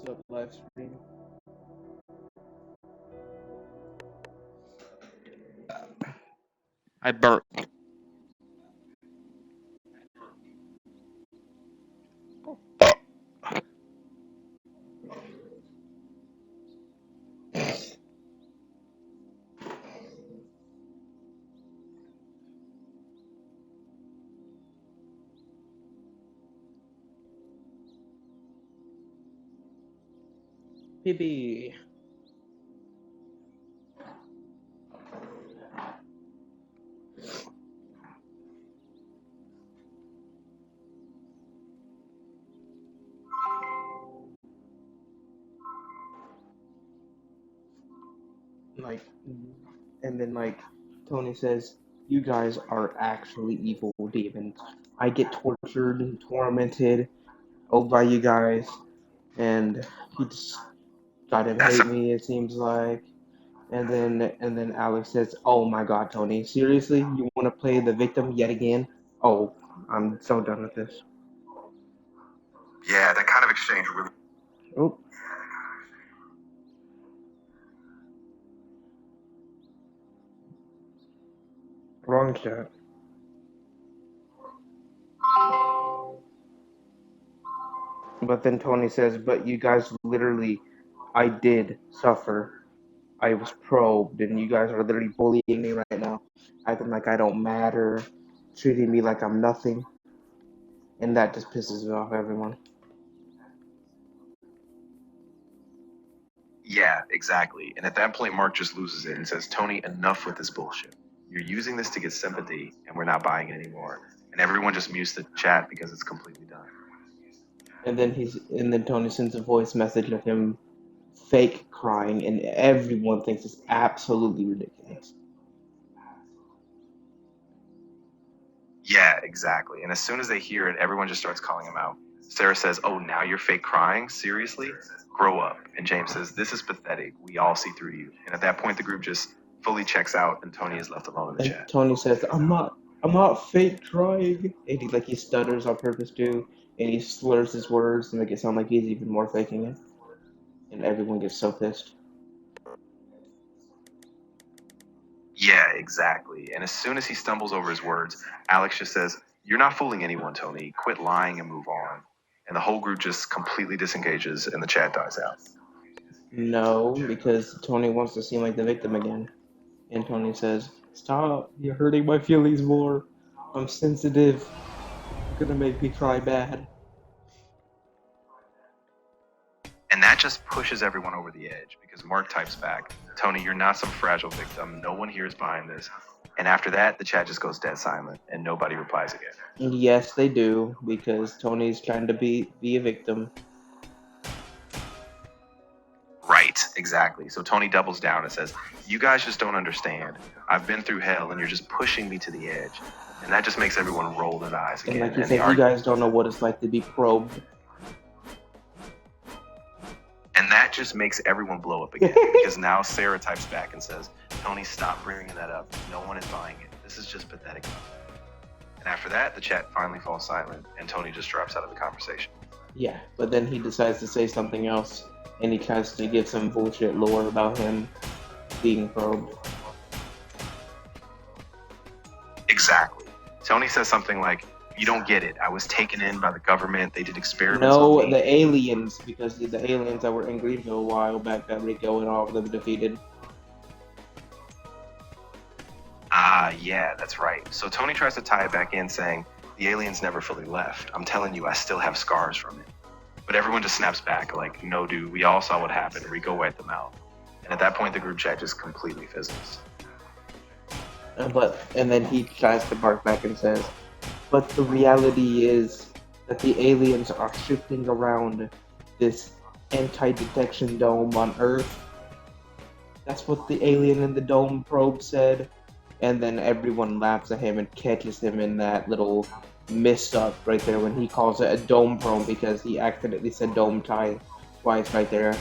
What's up, live stream? I burnt. Pee. Like, and then Tony says, "You guys are actually evil demons. I get tortured and tormented by you guys, and he just gotta hate me. It seems like." And then Alex says, "Oh my God, Tony, seriously, you want to play the victim yet again? Oh, I'm so done with this." Yeah, that kind of exchange really. Oh. Wrong chat. But then Tony says, "But you guys literally, I did suffer. I was probed, and you guys are literally bullying me right now, acting like I don't matter, treating me like I'm nothing." And that just pisses off everyone. Yeah, exactly. And at that point, Mark just loses it and says, "Tony, enough with this bullshit. You're using this to get sympathy, and we're not buying it anymore." And everyone just mutes the chat because it's completely done. And then Tony sends a voice message of him fake crying, and everyone thinks it's absolutely ridiculous. Yeah, exactly. And as soon as they hear it, everyone just starts calling him out. Sarah says, "Oh, now you're fake crying? Seriously? Grow up." And James says, "This is pathetic. We all see through you." And at that point, the group just fully checks out, and Tony is left alone in the And chat. Tony says, I'm not fake crying." And he stutters on purpose too, and he slurs his words to make it sound like he's even more faking it. And everyone gets so pissed. Yeah, exactly. And as soon as he stumbles over his words, Alex just says, "You're not fooling anyone, Tony. Quit lying and move on." And the whole group just completely disengages and the chat dies out. No, because Tony wants to seem like the victim again. And Tony says, "Stop, you're hurting my feelings more. I'm sensitive. You're gonna make me cry bad." And that just pushes everyone over the edge because Mark types back, "Tony, you're not some fragile victim. No one here is behind this." And after that, the chat just goes dead silent and nobody replies again. And yes, they do, because Tony's trying to be a victim. Right, exactly. So Tony doubles down and says, "You guys just don't understand. I've been through hell and you're just pushing me to the edge." And that just makes everyone roll their eyes And again. like he said, you guys don't know what it's like to be probed. And that just makes everyone blow up again because now Sarah types back and says, "Tony, stop bringing that up. No one is buying it. This is just pathetic." And after that, the chat finally falls silent and Tony just drops out of the conversation. Yeah, but then he decides to say something else, and he tries to give some bullshit lore about him being probed. Exactly. Tony says something like, "You don't get it. I was taken in by the government. They did experiments No, on me." the aliens, because the aliens that were in Greenville a while back that Rico and all of them defeated. Ah, yeah, that's right. So Tony tries to tie it back in saying, "The aliens never fully left. I'm telling you, I still have scars from it." But everyone just snaps back like, "No, dude, we all saw what happened. Rico wiped them out." And at that point, the group chat just completely fizzles. And then he tries to bark back and says, "But the reality is that the aliens are shifting around this anti-detection dome on Earth." That's what the alien in the dome probe said. And then everyone laughs at him and catches him in that little mess up right there when he calls it a dome probe because he accidentally said dome twice right there.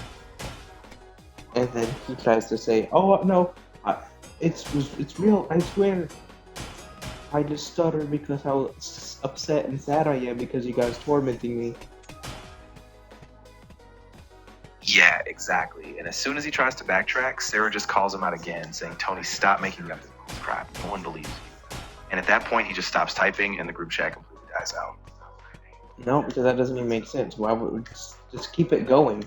And then he tries to say, "Oh no, it's real. I swear. I just stuttered because how upset and sad I am because you guys tormenting me." Yeah, exactly. And as soon as he tries to backtrack, Sarah just calls him out again, saying, Tony, stop making up this crap. No one believes you. And at that point, he just stops typing and the group chat completely dies out. No, because that doesn't even make sense. Why would we just keep it going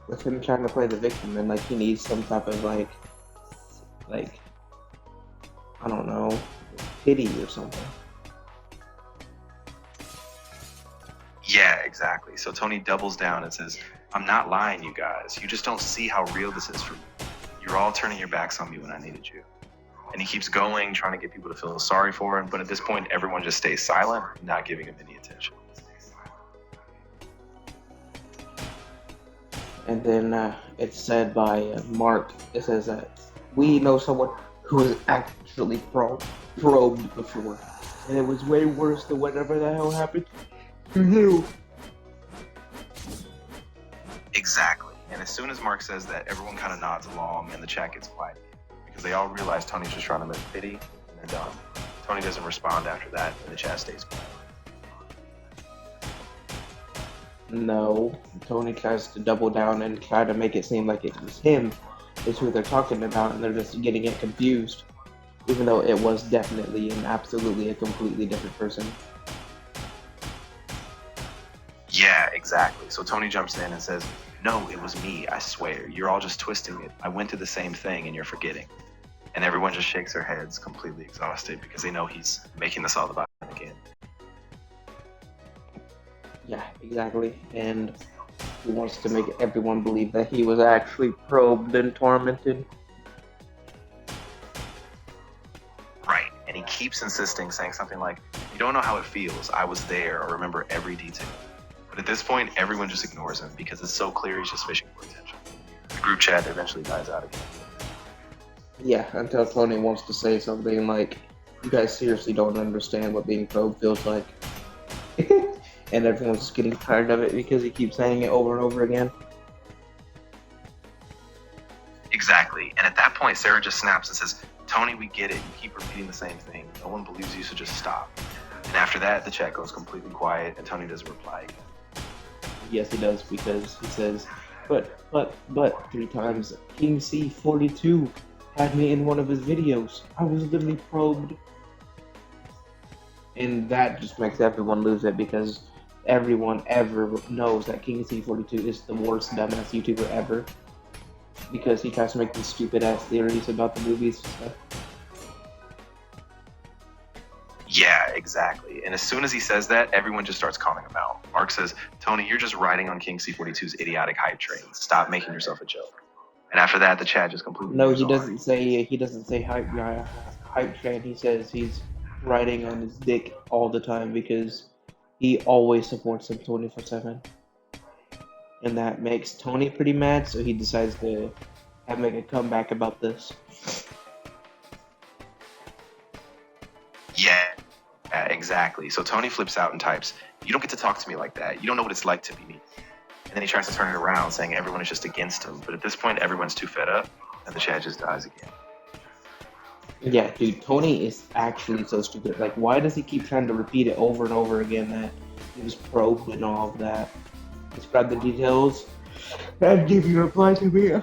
with him trying to play the victim and like he needs some type of like I don't know, pity or something. Yeah, exactly. So Tony doubles down and says, I'm not lying, you guys. You just don't see how real this is for me. You're all turning your backs on me when I needed you. And he keeps going, trying to get people to feel sorry for him. But at this point, everyone just stays silent, not giving him any attention. And then it's said by Mark, it says that we know someone who was actually probed before. And it was way worse than whatever the hell happened to you. Exactly. And as soon as Mark says that, everyone kind of nods along and the chat gets quiet. Because they all realize Tony's just trying to make pity, and they're done. Tony doesn't respond after that, and the chat stays quiet. No, Tony tries to double down and try to make it seem like it was him, is who they're talking about, and they're just getting it confused. Even though it was definitely and absolutely a completely different person. Yeah, exactly. So Tony jumps in and says, no, it was me, I swear. You're all just twisting it. I went to the same thing and you're forgetting. And everyone just shakes their heads, completely exhausted, because they know he's making this all about him again. Yeah, exactly. And he wants to make everyone believe that he was actually probed and tormented. Right. And he keeps insisting, saying something like, you don't know how it feels. I was there or remember every detail. But at this point, everyone just ignores him because it's so clear he's just fishing for attention. The group chat eventually dies out again. Yeah, until Tony wants to say something like, you guys seriously don't understand what being probed feels like. And everyone's just getting tired of it because he keeps saying it over and over again. Exactly. And at that point, Sarah just snaps and says, Tony, we get it. You keep repeating the same thing. No one believes you, so just stop. And after that, the chat goes completely quiet and Tony doesn't reply again. Yes, he does, because he says, but, 3 times. King C42 had me in one of his videos. I was literally probed. And that just makes everyone lose it, because everyone ever knows that King C42 is the worst dumbass YouTuber ever. Because he tries to make these stupid ass theories about the movies and stuff. Yeah, exactly. And as soon as he says that, everyone just starts calling him out. Mark says, Tony, you're just riding on King C42's idiotic hype train. Stop making yourself a joke. And after that, the chat just completely No, moves he on. doesn't say hype train. He says he's riding on his dick all the time because he always supports him 24/7. And that makes Tony pretty mad, so he decides to make a comeback about this. Yeah, exactly. So Tony flips out and types, you don't get to talk to me like that. You don't know what it's like to be me. And then he tries to turn it around, saying everyone is just against him. But at this point, everyone's too fed up, and the chat just dies again. Yeah, dude, Tony is actually so stupid. Like, why does he keep trying to repeat it over and over again that he was probed and all of that? Describe the details and give your reply to me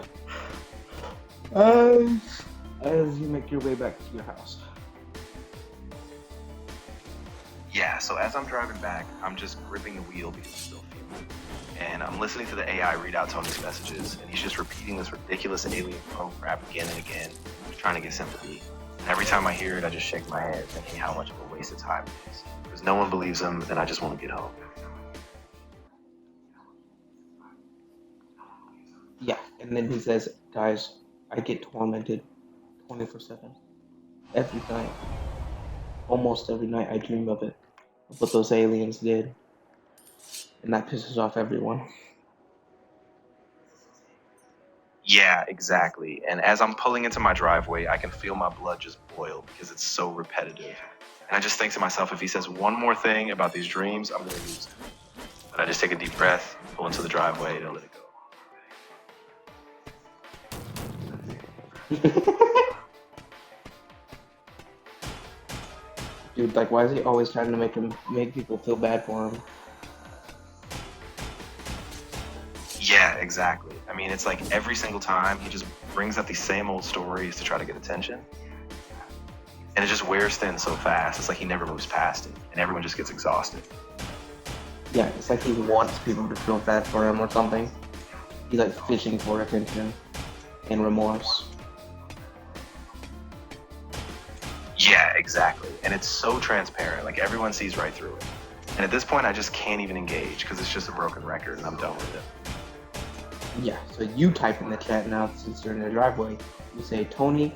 as you make your way back to your house. Yeah, so as I'm driving back, I'm just gripping the wheel because I'm still feeling. And I'm listening to the AI read out Tony's messages, and he's just repeating this ridiculous alien phone crap again and again, trying to get sympathy. And every time I hear it, I just shake my head, thinking how much of a waste of time it is. Because no one believes him, and I just want to get home. Yeah, and then he says, guys, I get tormented 24/7. Every night. Almost every night I dream of it. Of what those aliens did. And that pisses off everyone. Yeah, exactly. And as I'm pulling into my driveway, I can feel my blood just boil because it's so repetitive. And I just think to myself, if he says one more thing about these dreams, I'm going to lose him. But I just take a deep breath, pull into the driveway, and let it go. Dude, like, why is he always trying to make people feel bad for him? Yeah, exactly. I mean, it's like every single time he just brings up these same old stories to try to get attention. And it just wears thin so fast. It's like he never moves past it. And everyone just gets exhausted. Yeah, it's like he wants people to feel bad for him or something. He's like fishing for attention and remorse. Yeah, exactly. And it's so transparent. Like everyone sees right through it. And at this point, I just can't even engage because it's just a broken record and I'm done with it. Yeah, so you type in the chat now since you're in the driveway. You say, Tony,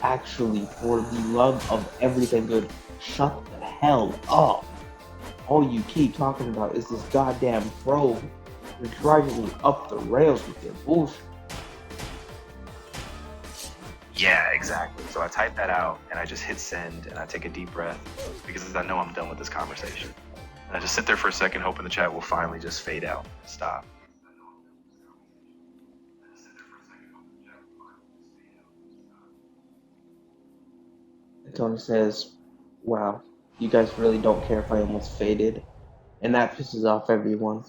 actually, for the love of everything good, shut the hell up. All you keep talking about is this goddamn probe. You're driving me up the rails with your bullshit. Yeah, exactly. So I type that out and I just hit send and I take a deep breath because I know I'm done with this conversation. And I just sit there for a second hoping the chat will finally just fade out and stop. And Tony says, wow, you guys really don't care if I almost faded. And that pisses off everyone.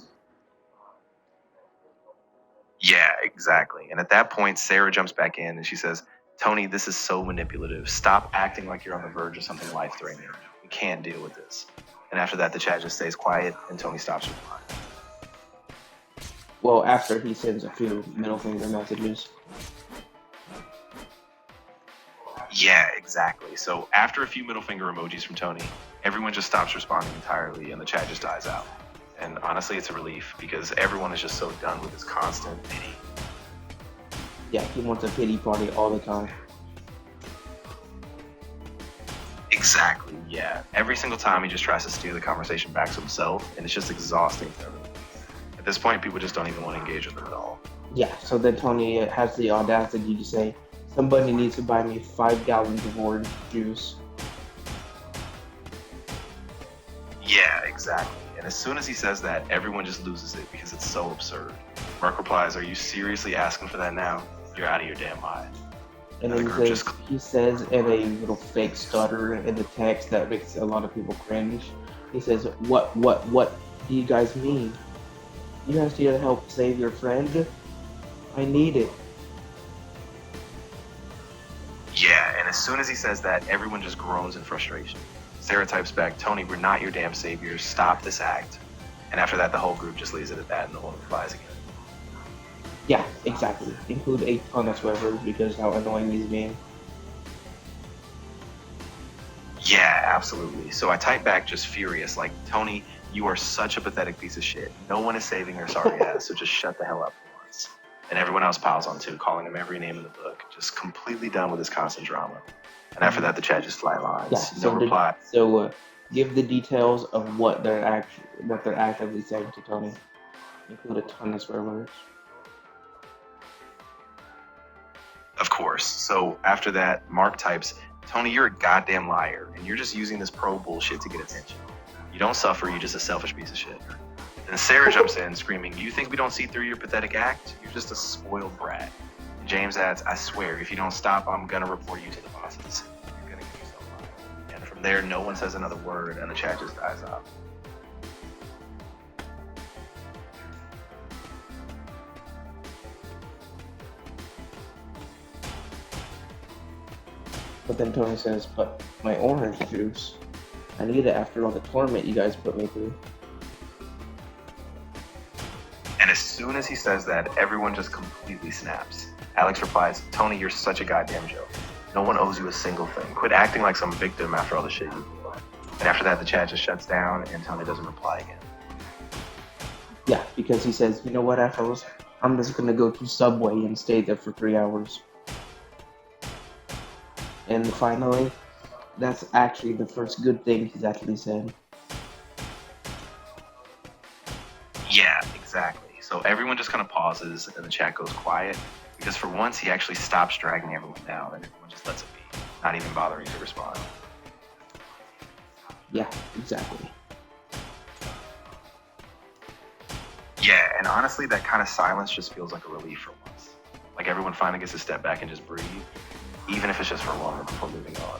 Yeah, exactly. And at that point, Sarah jumps back in and she says, Tony, this is so manipulative. Stop acting like you're on the verge of something life-threatening. We can't deal with this. And after that, the chat just stays quiet and Tony stops replying. Well, after he sends a few middle finger messages. Yeah, exactly. So after a few middle finger emojis from Tony, everyone just stops responding entirely and the chat just dies out. And honestly, it's a relief because everyone is just so done with this constant pity. Yeah, he wants a pity party all the time. Exactly, yeah. Every single time he just tries to steer the conversation back to himself, and it's just exhausting for everyone. At this point, people just don't even want to engage with him at all. Yeah, so then Tony has the audacity to say, somebody needs to buy me 5 gallons of orange juice. Yeah, exactly. And as soon as he says that, everyone just loses it because it's so absurd. Mark replies, are you seriously asking for that now? You're out of your damn mind. And then he says in a little fake stutter in the text that makes a lot of people cringe. He says, what do you guys mean? You guys need to help save your friend? I need it. Yeah, and as soon as he says that, everyone just groans in frustration. Sarah types back, Tony, we're not your damn saviors. Stop this act. And after that, the whole group just leaves it at that and no one replies again. Yeah, exactly. Include a ton of swear words because how annoying he's being. Yeah, absolutely. So I type back just furious, like, Tony, you are such a pathetic piece of shit. No one is saving your sorry ass, so just shut the hell up for once. And everyone else piles on too, calling him every name in the book. Just completely done with this constant drama. And after that, the chat just flatlines. Yeah, no reply. Give the details of what they're actively saying to Tony. Include a ton of swear words. Of course. So after that, Mark types, Tony, you're a goddamn liar, and you're just using this pro bullshit to get attention. You don't suffer, you're just a selfish piece of shit. And Sarah jumps in, screaming, you think we don't see through your pathetic act? You're just a spoiled brat. And James adds, I swear, if you don't stop, I'm gonna report you to the bosses. You're gonna get yourself fired. And from there, no one says another word, and the chat just dies out. But then Tony says, but my orange juice, I need it after all the torment you guys put me through. And as soon as he says that, everyone just completely snaps. Alex replies, Tony, you're such a goddamn joke. No one owes you a single thing. Quit acting like some victim after all the shit you do. And after that, the chat just shuts down and Tony doesn't reply again. Yeah, because he says, you know what, assholes? I'm just gonna go to Subway and stay there for 3 hours. And finally, that's actually the first good thing he's actually said. Yeah, exactly. So everyone just kind of pauses and the chat goes quiet because for once he actually stops dragging everyone down and everyone just lets it be, not even bothering to respond. Yeah, exactly. Yeah, and honestly, that kind of silence just feels like a relief for once. Like everyone finally gets to step back and just breathe, even if it's just for a moment before moving on.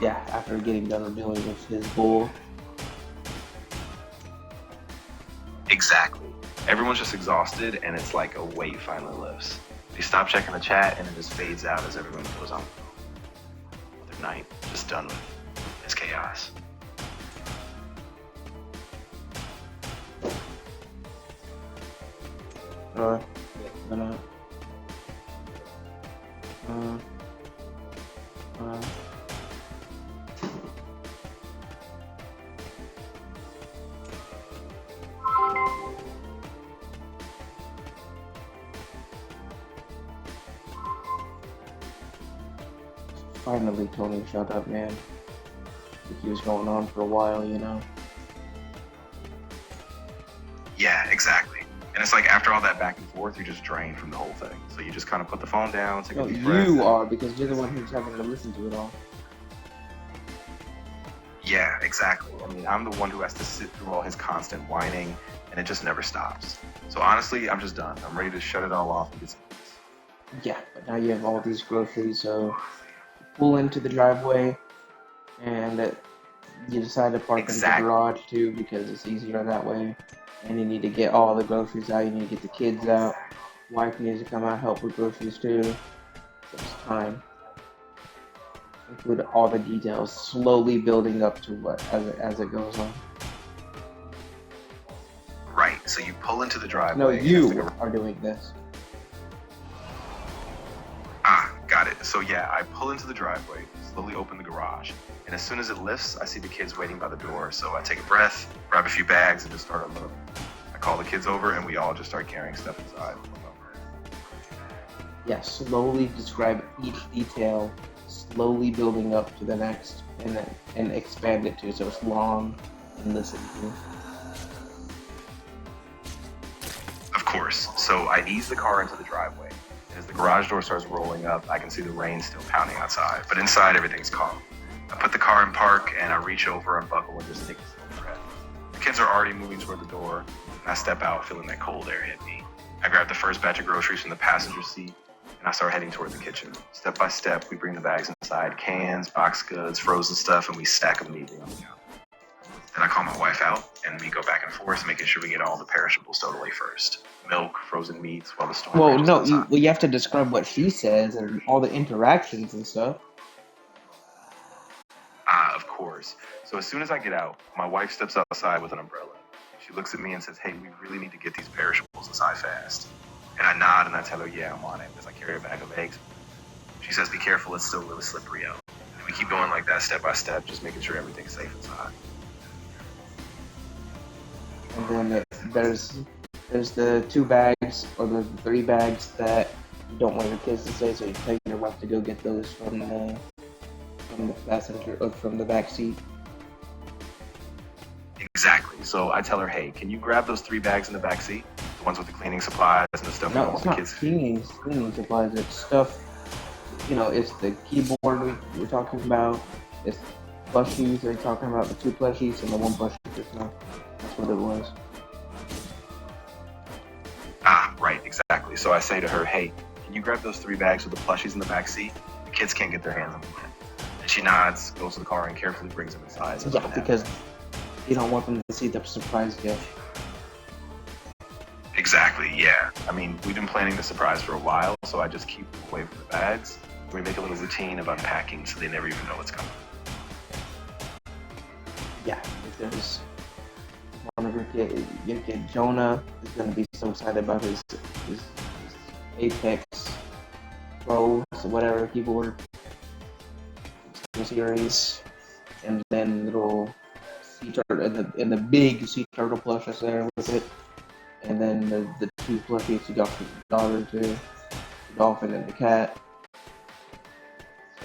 Yeah, after getting done dealing with his bull. Exactly. Everyone's just exhausted, and it's like a weight finally lifts. They stop checking the chat, and it just fades out as everyone goes on with their night, just done with this chaos. Finally, Tony, shut up, man. He was going on for a while, you know. Yeah, exactly. And it's like after all that back and forth, you're just drained from the whole thing. So you just kind of put the phone down, take a No, deep breath. you are, because you're the one who's having to listen to it all. Yeah, exactly. I mean, I'm the one who has to sit through all his constant whining, and it just never stops. So honestly, I'm just done. I'm ready to shut it all off and get some peace. Yeah, but now you have all these groceries, so pull into the driveway, and you decide to park in the garage too, because it's easier that way. And you need to get all the groceries out, you need to get the kids out. Wife needs to come out and help with groceries too. So it's time. Include all the details, slowly building up to what as it goes on. Right, so you pull into the driveway. No, you are doing this. Got it. So yeah, I pull into the driveway, slowly open the garage, and as soon as it lifts, I see the kids waiting by the door. So I take a breath, grab a few bags, and just start unloading. I call the kids over, and we all just start carrying stuff inside. Yeah, slowly describe each detail, slowly building up to the next, and expand it too, so it's long and listen to. Of course. So I ease the car into the driveway. As the garage door starts rolling up, I can see the rain still pounding outside, but inside everything's calm. I put the car in park, and I reach over and buckle and just take a slow breath. The kids are already moving toward the door, and I step out feeling that cold air hit me. I grab the first batch of groceries from the passenger seat, and I start heading toward the kitchen. Step by step, we bring the bags inside, cans, box goods, frozen stuff, and we stack them neatly on the counter. Then I call my wife out, and we go back and forth, making sure we get all the perishables stowed away first. Milk, frozen meats, while the storm Well, rages no, outside. you have to describe what she says and all the interactions and stuff. Of course. So as soon as I get out, my wife steps outside with an umbrella. She looks at me and says, "Hey, we really need to get these perishables inside fast." And I nod and I tell her, "Yeah, I'm on it," as I carry a bag of eggs. She says, "Be careful, it's still really slippery out." And we keep going like that step by step, just making sure everything's safe inside. And then there's the 2 bags or the 3 bags that you don't want your kids to say, so you tell your wife to go get those from the passenger or from the back seat. Exactly. So I tell her, "Hey, can you grab those 3 bags in the back seat? The ones with the cleaning supplies and the stuff No, all it's the not kids." cleaning supplies. It's stuff. You know, it's the keyboard we're talking about. It's plushies. They're talking about the 2 plushies and the 1 plushie just now. That's what it was. Right, exactly. So I say to her, "Hey, can you grab those 3 bags with the plushies in the back seat? The kids can't get their hands on them yet." And she nods, goes to the car, and carefully brings them inside. So Yeah, because you don't want them to see the surprise gift. Exactly, yeah. I mean, we've been planning the surprise for a while, so I just keep them away from the bags. We make a little routine of unpacking so they never even know what's coming. Yeah, because one of your kid Jonah is going to be so excited about his Apex Pro, so whatever keyboard series, and then little sea turtle and the big sea turtle plush is there with it, and then the 2 plushies you got for your daughter too, the dolphin and the cat.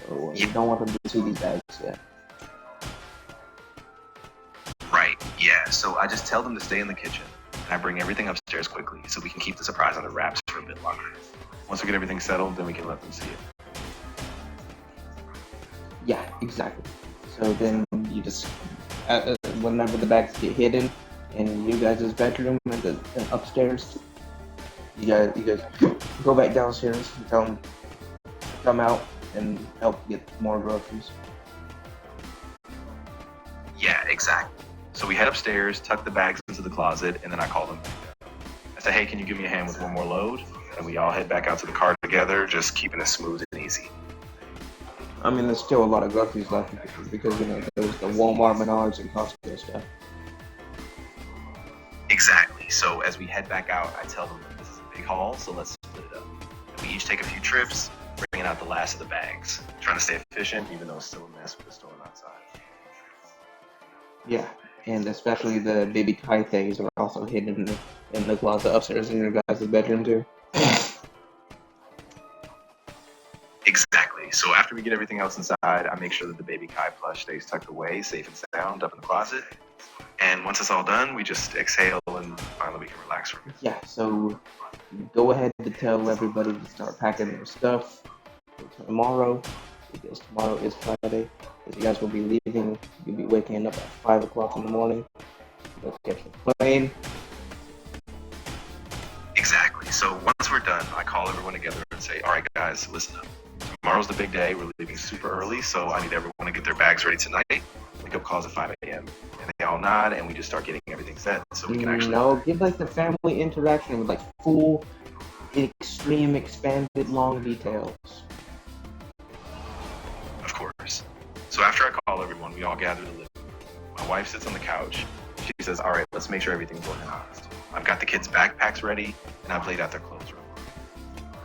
So you don't want them to see these bags yet. Right, yeah. So I just tell them to stay in the kitchen, and I bring everything upstairs quickly so we can keep the surprise under wraps for a bit longer. Once we get everything settled, then we can let them see it. Yeah, exactly. So then you just, whenever the bags get hidden in you guys' bedroom and upstairs, you guys go back downstairs and tell them to come out and help get more groceries. Yeah, exactly. So we head upstairs, tuck the bags into the closet, and then I call them back up. hey, can you give me a hand with one more load? And we all head back out to the car together, just keeping it smooth and easy. I mean, there's still a lot of groceries left because there's the Walmart, Menards, and Costco stuff. Exactly. So as we head back out, I tell them that this is a big haul, so let's split it up. And we each take a few trips, bringing out the last of the bags, trying to stay efficient, even though it's still a mess with the storm outside. Yeah, and especially the baby Kai things are also hidden in the closet upstairs in your guys' bedroom too. Exactly. So after we get everything else inside, I make sure that the baby Kai plush stays tucked away, safe and sound, up in the closet. And once it's all done, we just exhale and finally we can relax from it. Yeah, so go ahead to tell everybody to start packing their stuff for tomorrow, because tomorrow is Friday. Because you guys will be leaving, you'll be waking up at 5 o'clock in the morning. Let's catch the plane. Exactly. So once we're done, I call everyone together and say, all right, guys, listen up. Tomorrow's the big day. We're leaving super early, so I need everyone to get their bags ready tonight. Wake up calls at 5 a.m. And they all nod, and we just start getting everything set so we can actually... No, give like the family interaction with like full, extreme, expanded, long details. Of course. So after I call everyone, we all gather to live. My wife sits on the couch. She says, all right, let's make sure everything's organized. I've got the kids' backpacks ready, and I've laid out their clothes real quick.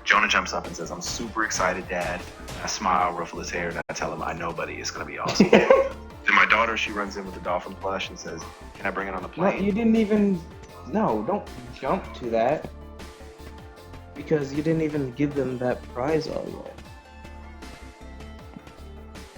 Jonah jumps up and says, I'm super excited, Dad. I smile, ruffle his hair, and I tell him, I know, buddy, it's going to be awesome. Then my daughter, she runs in with the dolphin plush and says, can I bring it on the plane? No, you didn't even... No, don't jump to that. Because you didn't even give them that prize all yet.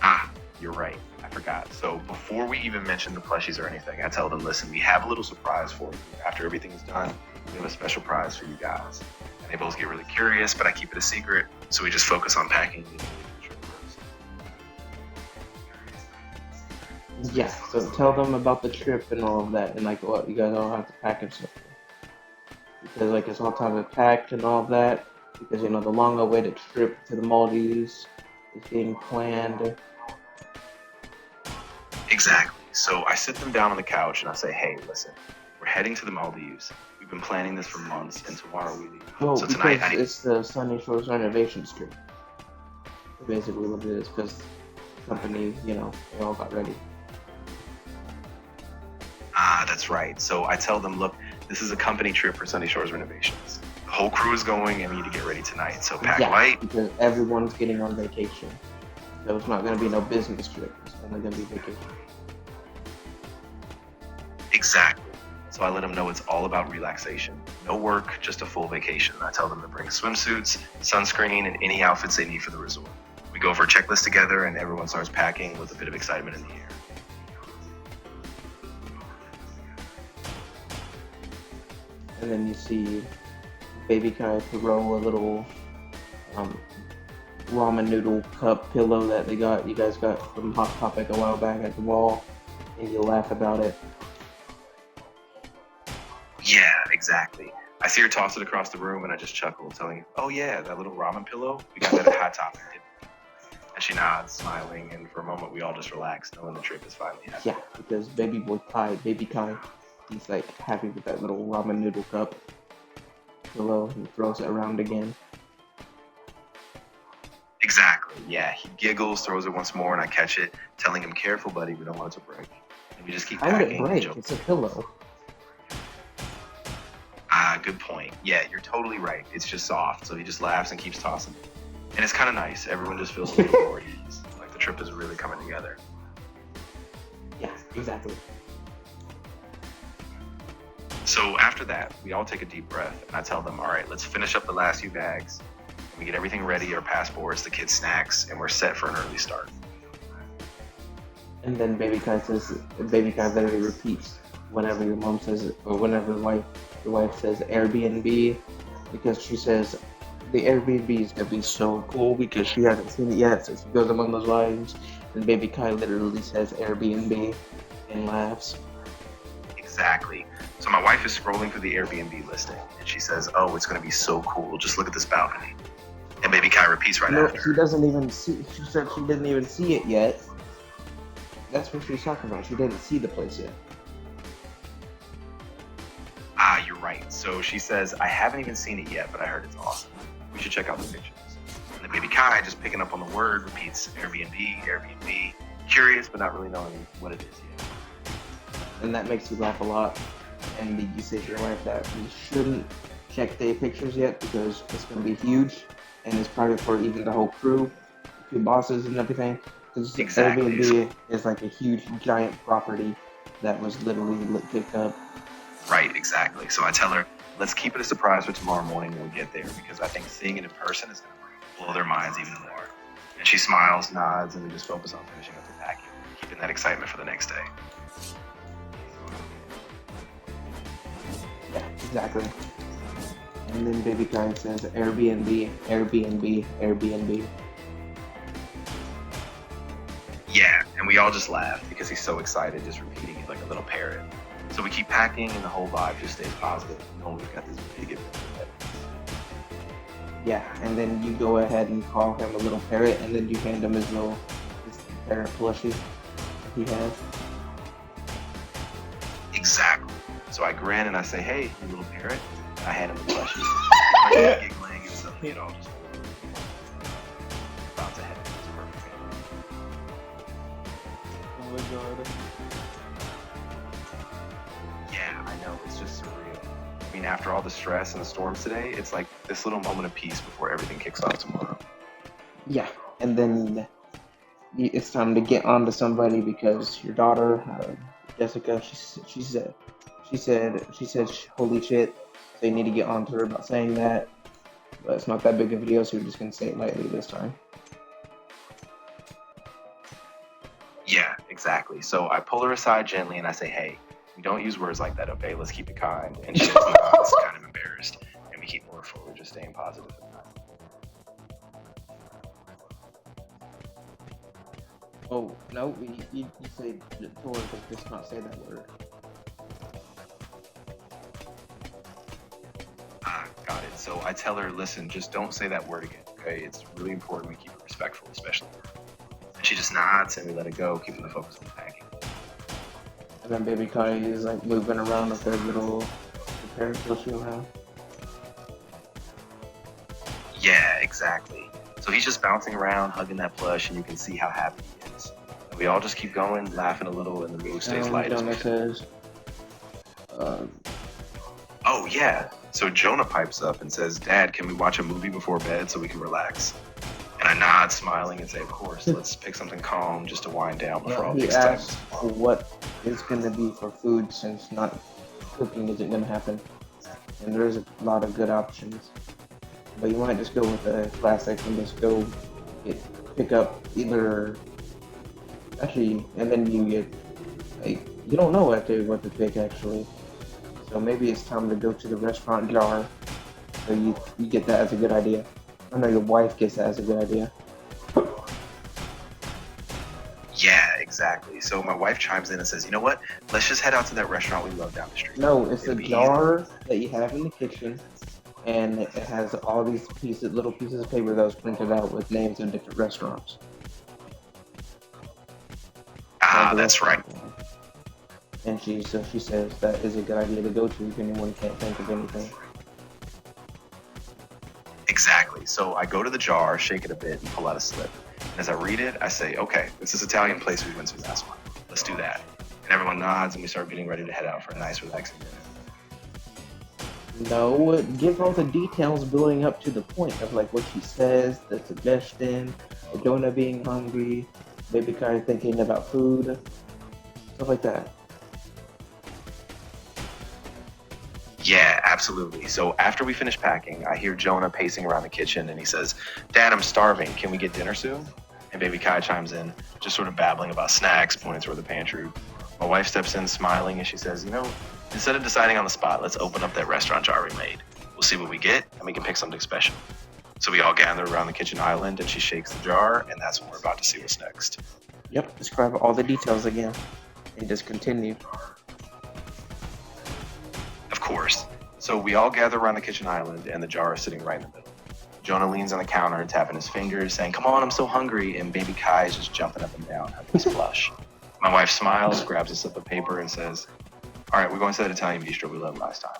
Ah, you're right. I forgot. So before we even mention the plushies or anything, I tell them, listen, we have a little surprise for you. After everything is done, we have a special prize for you guys. And they both get really curious, but I keep it a secret, so we just focus on packing. Yeah, so tell them about the trip and all of that, and like what you guys all have to pack and stuff. Because like it's all time to pack and all of that, because the long-awaited trip to the Maldives is being planned. Exactly. So I sit them down on the couch and I say, hey, listen, we're heading to the Maldives. We've been planning this for months, and tomorrow we leave. Well, so tonight because it's the Sunny Shores renovation trip. Basically what it is, because the company, they all got ready. Ah, that's right. So I tell them, look, this is a company trip for Sunny Shores renovations. The whole crew is going, and we need to get ready tonight. So pack light. Because everyone's getting on vacation. So it's not going to be no business trip. It's only going to be vacation. Exactly. So I let them know it's all about relaxation. No work, just a full vacation. I tell them to bring swimsuits, sunscreen, and any outfits they need for the resort. We go over a checklist together, and everyone starts packing with a bit of excitement in the air. And then you see Baby Kai throw a little ramen noodle cup pillow that you guys got from Hot Topic a while back at the wall, and you laugh about it. Yeah, exactly. I see her toss it across the room, and I just chuckle, telling her, oh yeah, that little ramen pillow, we got that at Hot Topic. And she nods, smiling, and for a moment we all just relax, knowing the trip is finally happening. Yeah, because Baby Kai, he's like happy with that little ramen noodle cup pillow, and throws it around again. Exactly, yeah. He giggles, throws it once more, and I catch it, telling him, careful, buddy, we don't want it to break. And we just keep packing. How would it break? It's a pillow. Ah, good point. Yeah, you're totally right. It's just soft, so he just laughs and keeps tossing it. And it's kind of nice. Everyone just feels a little more at ease. Like the trip is really coming together. Yeah, exactly. So after that, we all take a deep breath, and I tell them, all right, let's finish up the last few bags. And we get everything ready, our passports, the kids' snacks, and we're set for an early start. And then Baby Kai literally repeats whenever your mom says it, or whenever your wife says Airbnb, because she says the Airbnb is gonna be so cool because she hasn't seen it yet, so she goes along those lines, and Baby Kai literally says Airbnb and laughs. Exactly. So my wife is scrolling through the Airbnb listing, and she says, oh, it's gonna be so cool, just look at this balcony. And Baby Kai repeats right after. She doesn't even see, she said she didn't even see it yet. That's what she's talking about, she didn't see the place yet. Ah, you're right. So she says, I haven't even seen it yet, but I heard it's awesome. We should check out the pictures. And then baby Kai, just picking up on the word, repeats Airbnb, Airbnb, curious but not really knowing what it is yet. And that makes you laugh a lot. And you say to your wife that you shouldn't check the pictures yet because it's going to be huge and it's private for even the whole crew, two bosses and everything. Because Exactly. Airbnb is like a huge, giant property that was literally picked up. Right, exactly. So I tell her, let's keep it a surprise for tomorrow morning when we get there because I think seeing it in person is going to blow their minds even more. And she smiles, nods, and we just focus on finishing up the packing, keeping that excitement for the next day. Yeah, exactly. And then baby Kai says Airbnb, Airbnb, Airbnb. Yeah, and we all just laugh because he's so excited, just repeating it like a little parrot. So we keep packing and the whole vibe just stays positive. Knowing we've got this big event ahead. Yeah, and then you go ahead and call him a little parrot, and then you hand him his parrot plushie he has. Exactly. So I grin and I say, hey, you little parrot. And I hand him the plushie. I'm giggling and suddenly it all just about to head into this perfect family. Oh my god. Yeah, I know, it's just surreal. I mean, after all the stress and the storms today, it's like this little moment of peace before everything kicks off tomorrow. Yeah, and then it's time to get on to somebody because your daughter, Jessica, she said, holy shit, so you need to get on to her about saying that. But it's not that big of a deal, so we're just gonna say it lightly this time. Yeah, exactly. So I pull her aside gently and I say, hey, we don't use words like that, okay? Let's keep it kind. And she does not. It's kind of embarrassed. And we keep moving forward, just staying positive. Oh, no, you say tour, but just not say that word. Got it. So I tell her, listen, just don't say that word again, okay? It's really important we keep it respectful, especially. And she just nods and we let it go, keeping the focus on the packing. And then baby Kai is like moving around with their little parrot plushie around. Yeah, exactly. So he's just bouncing around, hugging that plush, and you can see how happy he is. And we all just keep going, laughing a little, and the mood stays light as we Jonah says, oh, yeah. So Jonah pipes up and says, Dad, can we watch a movie before bed so we can relax? And I nod, smiling, and say, of course, let's pick something calm just to wind down before all the he excitement. asked what is going to be for food since not cooking isn't going to happen. And there's a lot of good options. But you might just go with the classic and just go pick up either... Actually, and then you get... Like, you don't know what to pick, actually. So maybe it's time to go to the restaurant jar. So you get that as a good idea. I know your wife gets that as a good idea. Yeah, exactly. So my wife chimes in and says, you know what? Let's just head out to that restaurant we love down the street. No, it's It'll a be jar that you have in the kitchen, and it has all these little pieces of paper that was printed out with names of different restaurants. That's right. And she says that is a good idea to go to if anyone can't think of anything. Exactly. So I go to the jar, shake it a bit, and pull out a slip. And as I read it, I say, okay, this is Italian place we went to last month. Let's do that. And everyone nods, and we start getting ready to head out for a nice, relaxing dinner. No, give all the details building up to the point of like what she says, the suggestion, Jonah being hungry, baby Kai thinking about food, stuff like that. Yeah, absolutely. So after we finish packing, I hear Jonah pacing around the kitchen and he says, Dad, I'm starving. Can we get dinner soon? And baby Kai chimes in, just sort of babbling about snacks, pointing toward the pantry. My wife steps in smiling and she says, you know, instead of deciding on the spot, let's open up that restaurant jar we made. We'll see what we get and we can pick something special. So we all gather around the kitchen island and she shakes the jar and that's when we're about to see what's next. Yep, describe all the details again and just continue. Of course. So we all gather around the kitchen island and the jar is sitting right in the middle. Jonah leans on the counter and tapping his fingers, saying, come on, I'm so hungry, and baby Kai is just jumping up and down, hugging his plush. My wife smiles, grabs a slip of paper and says, all right, we're going to that Italian bistro we loved last time.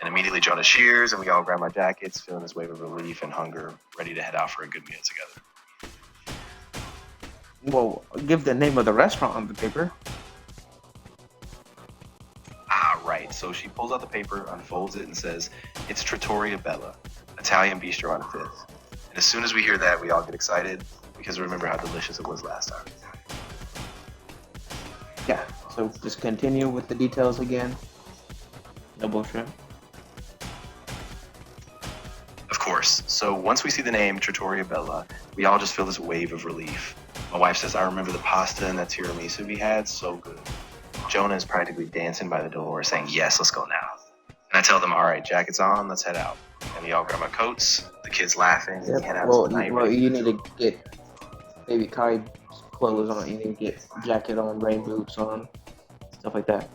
And immediately Jonah cheers, and we all grab our jackets, feeling this wave of relief and hunger, ready to head out for a good meal together. Well, give the name of the restaurant on the paper. Ah, right. So she pulls out the paper, unfolds it, and says, "It's Trattoria Bella, Italian bistro on 5th." And as soon as we hear that, we all get excited because we remember how delicious it was last time. Yeah, so just continue with the details again. Double shrimp. Of course. So once we see the name Trattoria Bella, we all just feel this wave of relief. My wife says, "I remember the pasta and that tiramisu we had, so good." Jonah is practically dancing by the door, saying, "Yes, let's go now." And I tell them, "All right, jackets on, let's head out." And we all grab our coats, the kids laughing, and we head out to the night. Well, you need to get Baby Kai's clothes on. You need to get jacket on, rain boots on, stuff like that.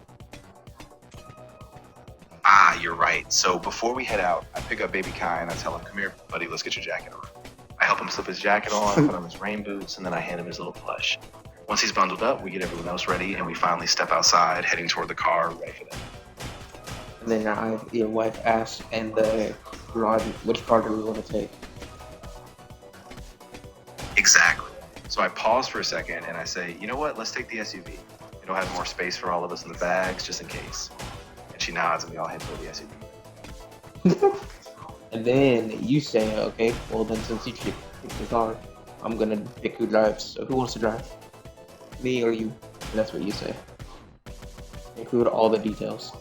Ah, you're right. So before we head out, I pick up Baby Kai and I tell him, "Come here, buddy, let's get your jacket on." I help him slip his jacket on, put on his rain boots, and then I hand him his little plush. Once he's bundled up, we get everyone else ready, and we finally step outside, heading toward the car, ready for them. And then your wife asks, "And the garage, which car do we want to take?" Exactly. So I pause for a second and I say, "You know what? Let's take the SUV. It'll have more space for all of us in the bags, just in case." And she nods, and we all head toward the SUV. And then you say, "Okay, well then since you pick the car, I'm gonna pick who drives. So who wants to drive? Me or you?" And that's what you say. Include all the details.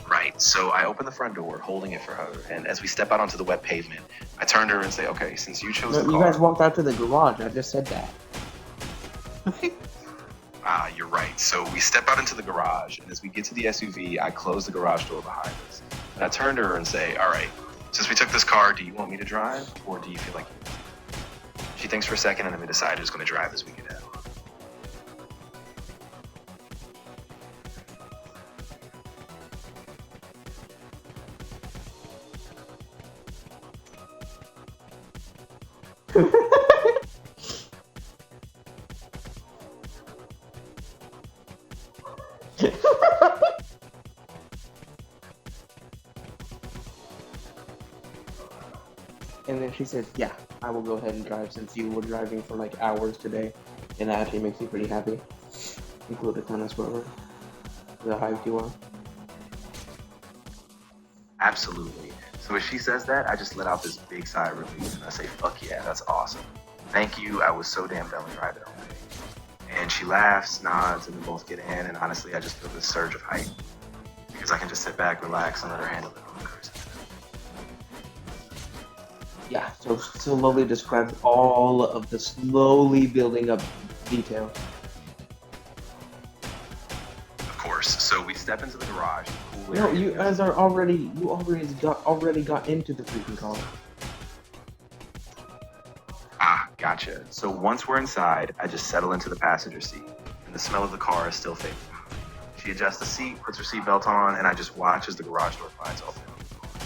Right. So I open the front door, holding it for her, and as we step out onto the wet pavement, I turn to her and say, "Okay, since you chose the You car..." guys walked out to the garage. I just said that. Ah, you're right. So we step out into the garage, and as we get to the SUV, I close the garage door behind us. And I turn to her and say, "All right, since we took this car, do you want me to drive, or do you feel like you..." She thinks for a second, and then we decide who's going to drive as we get out. And then she says, "Yeah, I will go ahead and drive since you were driving for like hours today, and that actually makes me pretty happy." Include the tennis rover, the hype you are. Absolutely. So as she says that, I just let out this big sigh of relief, and I say, "Fuck yeah, that's awesome. Thank you. I was so damn done with driving all day." And she laughs, nods, and we both get in, and honestly, I just feel this surge of hype because I can just sit back, relax, and let her handle it. Yeah, so slowly describes all of the slowly building up detail. Of course. So we step into the garage. No, you guys are already got into the freaking car. Ah, gotcha. So once we're inside, I just settle into the passenger seat, and the smell of the car is still fading. She adjusts the seat, puts her seatbelt on, and I just watch as the garage door slides open.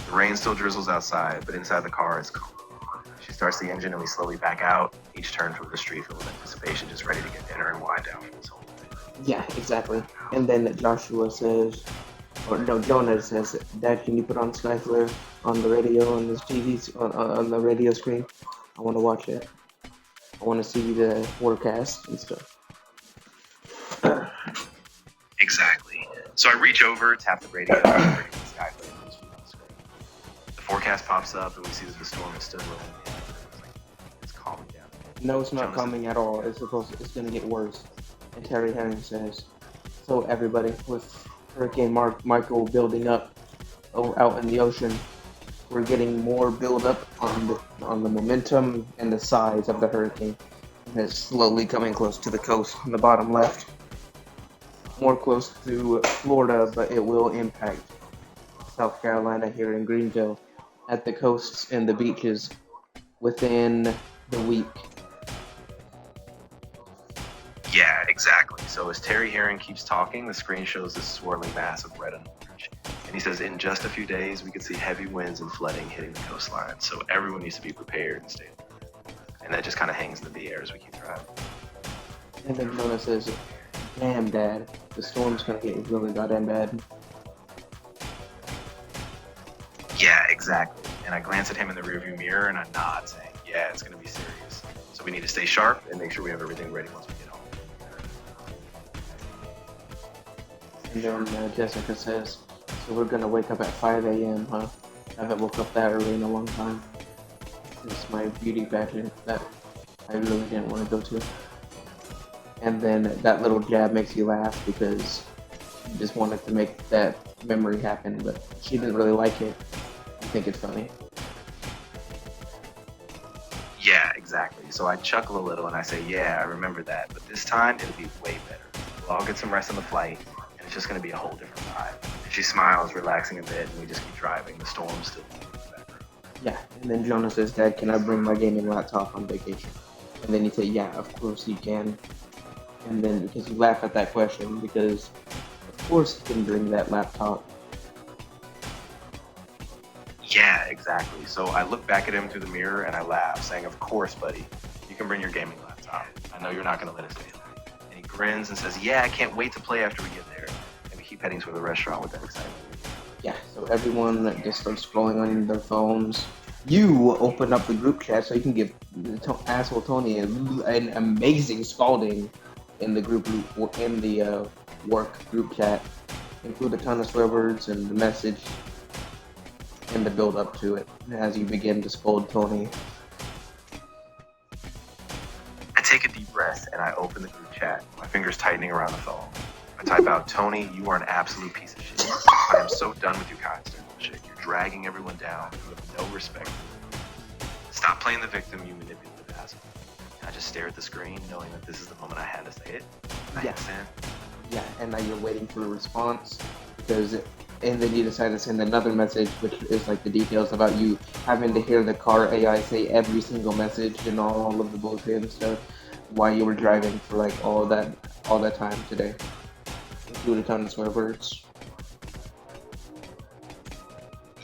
The rain still drizzles outside, but inside the car it's calm. She starts the engine and we slowly back out, each turn toward the street filled with anticipation, just ready to get dinner and wind down from this whole thing. Yeah, exactly. And then Joshua says, or no, Jonah says, "Dad, can you put on Skyflare on the radio, on this TV, on the radio screen? I want to watch it. I want to see the forecast and stuff." Exactly. So I reach over, tap the radio, and bring the Skyflare on the screen. The forecast pops up and we see that the storm is still rolling in. It's calming down. No, it's not Jonah coming at all. It's going to get worse. And Terry Herring says, "So everybody, with Hurricane Michael building up out in the ocean, we're getting more build up on the momentum and the size of the hurricane. And it's slowly coming close to the coast on the bottom left. More close to Florida, but it will impact South Carolina here in Greenville at the coasts and the beaches within the week." Yeah, exactly. So as Terry Herring keeps talking, the screen shows this swirling mass of red and orange. And he says in just a few days, we could see heavy winds and flooding hitting the coastline. So everyone needs to be prepared and stay alert. And that just kind of hangs in the air as we keep driving. And then Jonah says, "Damn, Dad, the storm's gonna get really goddamn bad." Yeah, exactly. And I glance at him in the rearview mirror and I nod, saying, yeah, it's going to be serious. So we need to stay sharp and make sure we have everything ready once we get home. And then Jessica says, so we're gonna wake up at 5 a.m., huh? I haven't woke up that early in a long time. It's my beauty pageant that I really didn't want to go to. And then that little jab makes you laugh because you just wanted to make that memory happen, but she didn't really like it. You think it's funny. Yeah, exactly. So I chuckle a little and I say, yeah, I remember that, but this time it'll be way better. We'll all get some rest on the flight, and it's just going to be a whole different vibe. And she smiles, relaxing in bed, and we just keep driving. The storm's still moving in the background. Yeah, and then Jonah says, Dad, can I bring my gaming laptop on vacation? And then you say, yeah, of course you can. And then, because you laugh at that question, because of course you can bring that laptop. Yeah, exactly. So I look back at him through the mirror and I laugh, saying, of course, buddy, you can bring your gaming laptop. I know you're not going to let us do that. And he grins and says, yeah, I can't wait to play after we get there. And we keep heading toward the restaurant with that excitement. Yeah, so everyone just starts scrolling on their phones. You open up the group chat so you can give asshole Tony an amazing scalding in the work group chat. Include a ton of swear words and the message and the build up to it as you begin to scold Tony. I take a deep breath and I open the group chat, my fingers tightening around the phone. I type out, Tony, you are an absolute piece of shit. I am so done with your constant bullshit. You're dragging everyone down. You have no respect. Stop playing the victim, you manipulative asshole. And I just stare at the screen, knowing that this is the moment I had to say it. I hit send. Yeah, and now you're waiting for a response and then you decide to send another message, which is like the details about you having to hear the car AI say every single message and all of the bullshit and stuff while you were driving for like all that time today. Include a ton of swear words.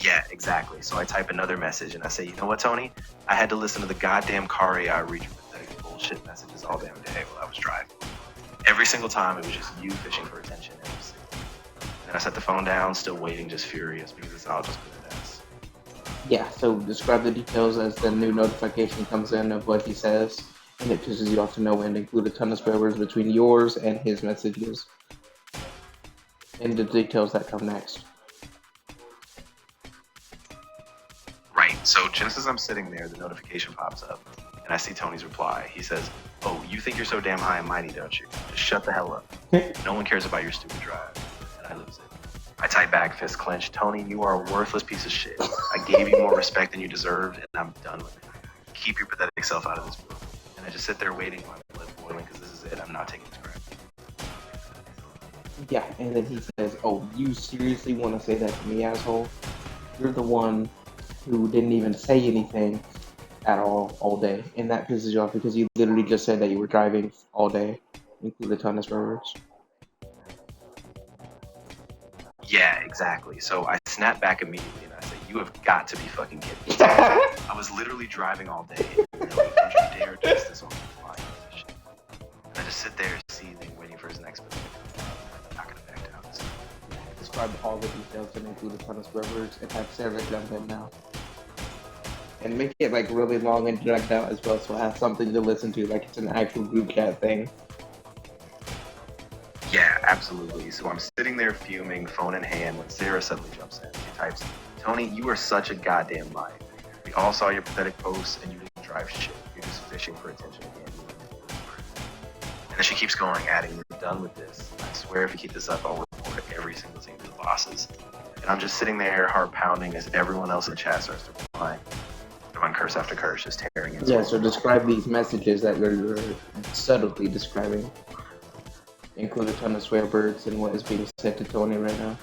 Yeah, exactly. So I type another message and I say, you know what, Tony? I had to listen to the goddamn car AI read your pathetic bullshit messages all damn day while I was driving. Every single time it was just you fishing for attention. And I set the phone down, still waiting, just furious because it's all just been a mess. Yeah, so describe the details as the new notification comes in of what he says, and it pisses you off to no end. Include a ton of swear words between yours and his messages, and the details that come next. Right, so just as I'm sitting there, the notification pops up, and I see Tony's reply. He says, oh, you think you're so damn high and mighty, don't you? Just shut the hell up. No one cares about your stupid drive. I lose it. I type back, fist clenched, Tony, you are a worthless piece of shit. I gave you more respect than you deserved, and I'm done with it. Keep your pathetic self out of this room. And I just sit there waiting, my blood boiling, because this is it. I'm not taking this crap. Yeah, and then he says, oh, you seriously want to say that to me, asshole? You're the one who didn't even say anything at all day. And that pisses you off because you literally just said that you were driving all day. Include a ton of swear words. Yeah, exactly. So I snap back immediately and I say, you have got to be fucking kidding me. I was literally driving all day. And don't you dare test this on me flying this shit. And I just sit there seething, waiting for his next move. I'm not gonna back down this time. Describe all the details and include a ton of swear words and have Sarah jump in now. And make it like really long and dragged out as well, so I have something to listen to, like it's an actual group chat thing. Yeah, absolutely. So I'm sitting there fuming, phone in hand, when Sarah suddenly jumps in. She types, Tony, you are such a goddamn liar. We all saw your pathetic posts and you didn't drive shit. You're just fishing for attention again. And then she keeps going, adding, we're done with this. I swear if you keep this up, I'll report every single thing to the bosses. And I'm just sitting there, heart pounding, as everyone else in chat starts to reply. Throwing curse after curse, just tearing into Yeah, so describe these messages that you're subtly describing. Include a ton of swear words and what is being said to Tony right now.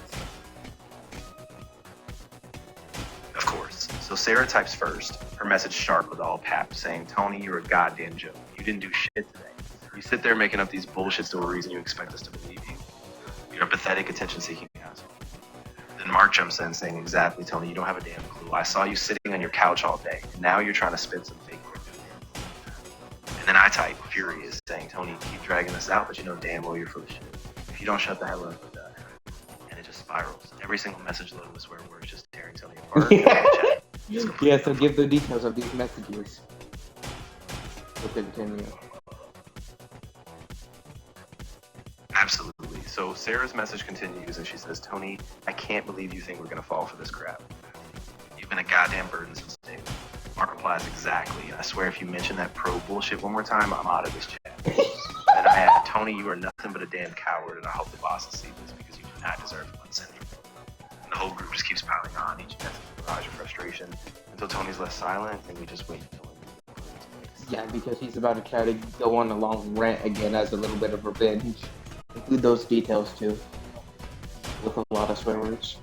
Of course. So Sarah types first, her message sharp with all pap, saying, Tony, you're a goddamn joke. You didn't do shit today. You sit there making up these bullshit stories and you expect us to believe you. You're a pathetic attention-seeking asshole. Then Mark jumps in saying, exactly, Tony, you don't have a damn clue. I saw you sitting on your couch all day, and now you're trying to spit some fake news. And then I type, furious, saying, Tony, you keep dragging this out, but you know damn well you're full of shit. If you don't shut the hell up, and it just spirals. Every single message loaded with swear words, just tearing Tony apart. Bart. Yeah, so give the details of these messages. We'll continue. Absolutely. So Sarah's message continues, and she says, Tony, I can't believe you think we're going to fall for this crap. You've been a goddamn burden since day one. Mark replies, exactly. And I swear if you mention that pro bullshit one more time, I'm out of this chat. And I add, Tony, you are nothing but a damn coward, and I hope the bosses see this because you do not deserve one cent from me. And the whole group just keeps piling on, each message barrage of frustration, until Tony's left silent, and we just wait until Yeah, because he's about to try to go on a long rant again as a little bit of revenge. Include those details too, with a lot of swear words.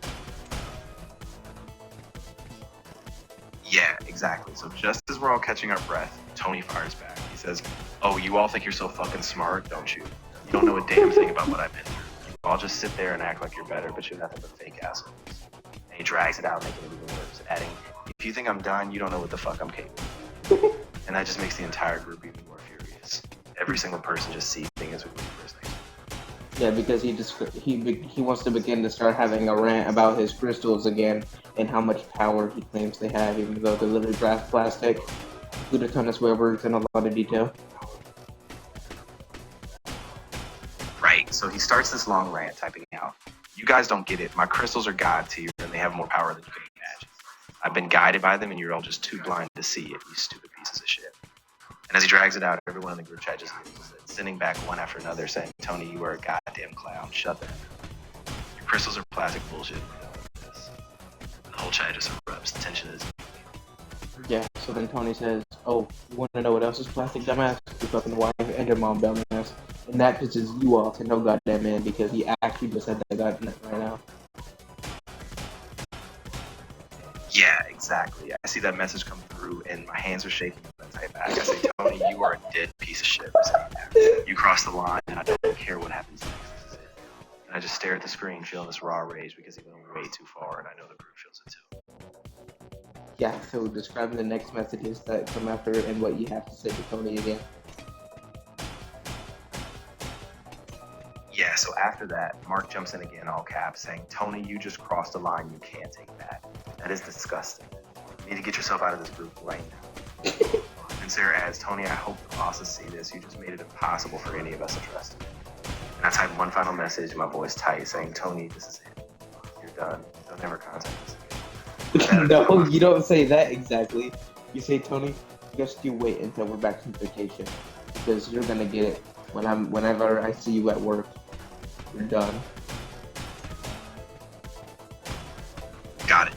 Yeah, exactly. So just as we're all catching our breath, Tony fires back. He says, oh, you all think you're so fucking smart, don't you? You don't know a damn thing about what I've been through. You all just sit there and act like you're better, but you're nothing but fake assholes. And he drags it out, making it even worse, adding, if you think I'm done, you don't know what the fuck I'm capable of. And that just makes the entire group even more furious. Every single person just seething as we move first thing. Yeah, because he wants to begin to start having a rant about his crystals again and how much power he claims they have, even though they're literally draft plastic. Include a ton of swear words and a lot of detail. Right, so he starts this long rant typing out, you guys don't get it, my crystals are god tier and they have more power than you can imagine. I've been guided by them and you're all just too blind to see it, you stupid pieces of shit. And as he drags it out, everyone in the group chat just loses it, sending back one after another saying, Tony, you are a goddamn clown, shut that. Your crystals are plastic bullshit. And the whole chat just erupts, the tension is... Yeah, so then Tony says, oh, you want to know what else is plastic, dumbass? Your fucking wife and your mom, dumbass. And that pisses you off to no goddamn man because he actually just said that right now. Yeah, exactly. I see that message come through and my hands are shaking when I type back. I say, Tony, you are a dead piece of shit for saying that. You crossed the line and I don't care what happens next. This is it. And I just stare at the screen feeling this raw rage because he went way too far and I know the group feels it too. Yeah, so describing the next messages that come after it and what you have to say to Tony again. Yeah, so after that, Mark jumps in again, all caps, saying, Tony, you just crossed a line you can't take back. That is disgusting. You need to get yourself out of this group right now. And Sarah adds, Tony, I hope the bosses see this. You just made it impossible for any of us to trust you. And I type one final message, my voice tight, saying, Tony, this is it. You're done. Don't ever contact us again. No, you don't say that exactly. You say, Tony, just you wait until we're back from vacation. Because you're gonna get it whenever I see you at work. You're done. Got it.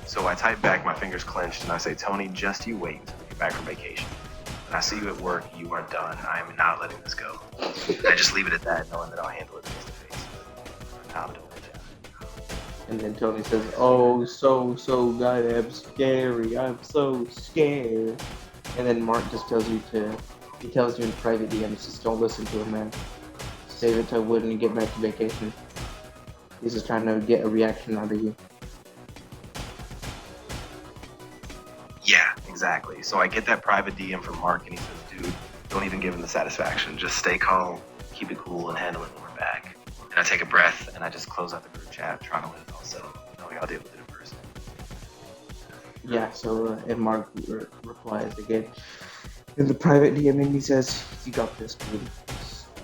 So I type back, my fingers clenched, and I say, Tony, just you wait until we get back from vacation. When I see you at work, you are done. I am not letting this go. And I just leave it at that, knowing that I'll handle it face to face. Now I'm doing it, And then Tony says, oh, so goddamn scary. I'm so scared. And then Mark just tells you in private DMs, just don't listen to him, man. Save it till when you get back to vacation. He's just trying to get a reaction out of you. Yeah, exactly. So I get that private DM from Mark, and he says, dude, don't even give him the satisfaction. Just stay calm, keep it cool, and handle it when we're back. And I take a breath, and I just close out the group chat, trying to let it all settle, knowing I'll deal with it in person. Yeah, so, and Mark replies again. In the private DM, and he says, you got this, dude.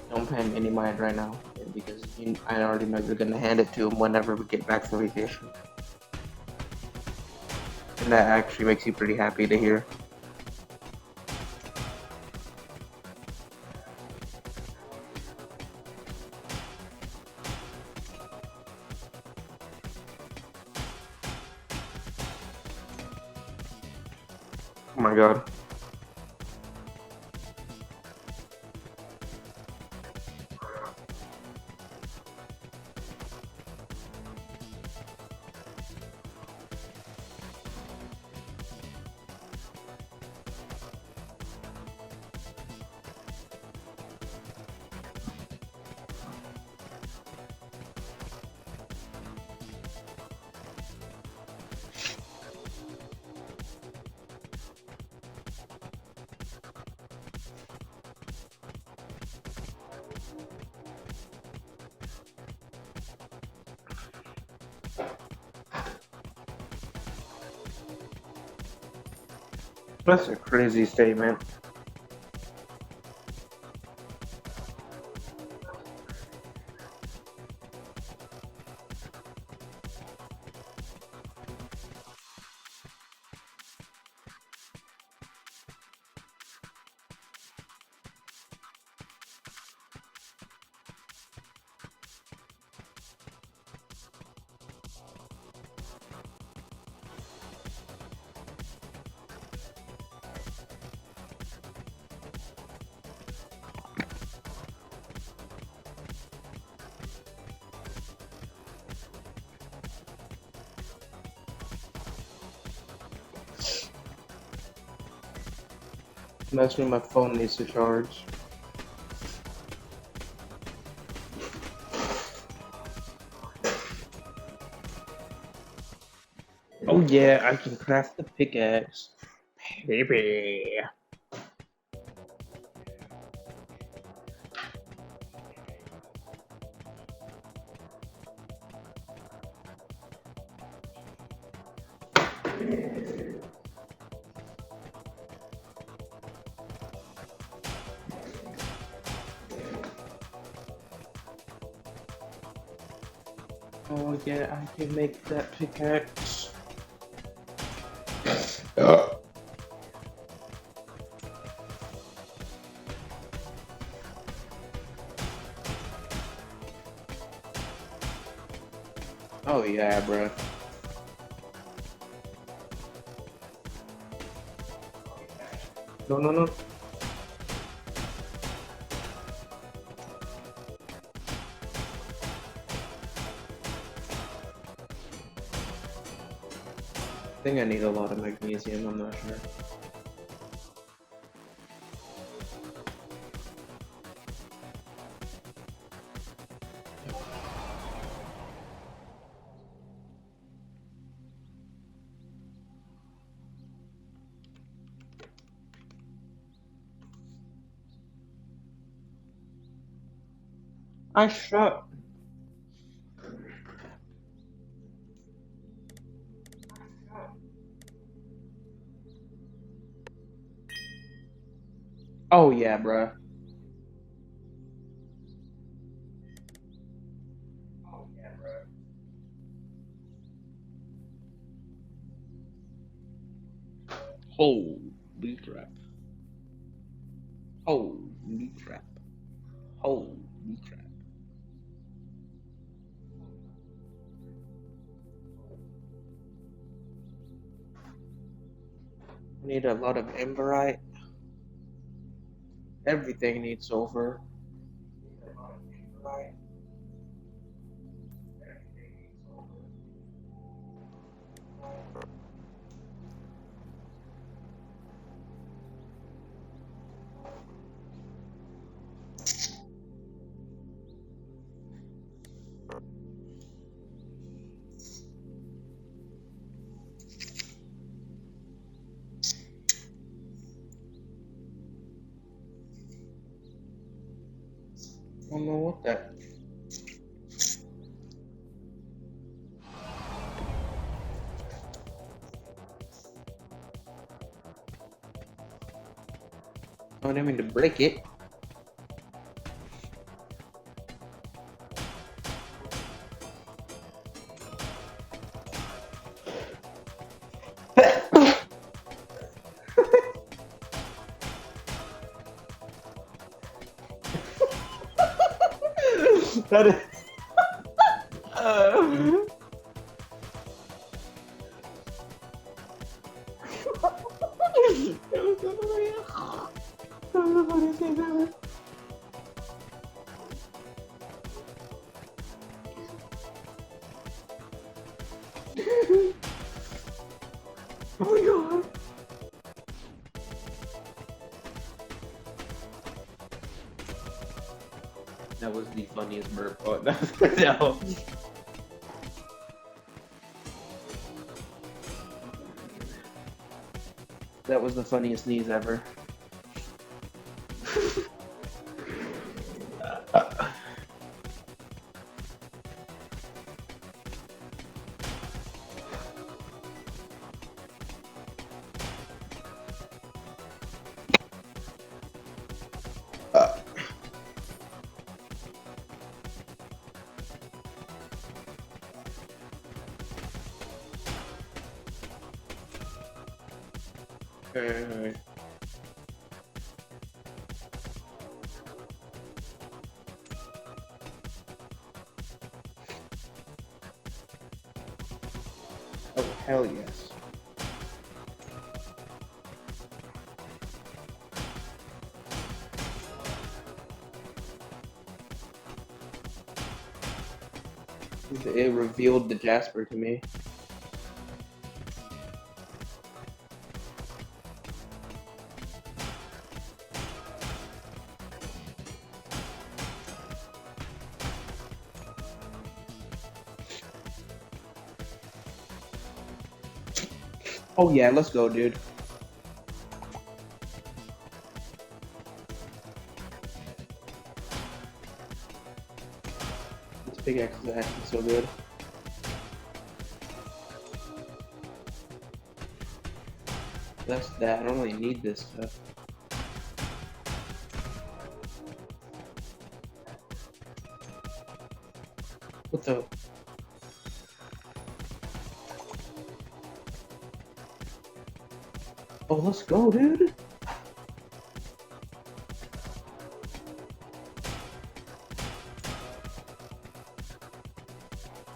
Don't pay him any mind right now, because I already know you're gonna hand it to him whenever we get back from vacation. And that actually makes you pretty happy to hear. Oh my god. That's a crazy statement. That's when my phone needs to charge. Oh yeah, I can craft the pickaxe. Baby. Oh yeah, I can make that pickaxe. Oh yeah, bruh. No, no, no. I think I need a lot of magnesium, I'm not sure. I shot. Oh yeah, bruh. Oh yeah, bruh. Holy crap. Holy crap. Holy crap. I need a lot of emberite. Everything needs silver. I don't know what that. I didn't mean to break it. That is. Oh my god. That was the funniest burp. Oh, no. That was the funniest sneeze ever. Okay. Oh, hell yes. It revealed the Jasper to me. Oh yeah, let's go, dude. This pickaxe is actually so good. That's that. I don't really need this stuff. What the? Oh, let's go, dude.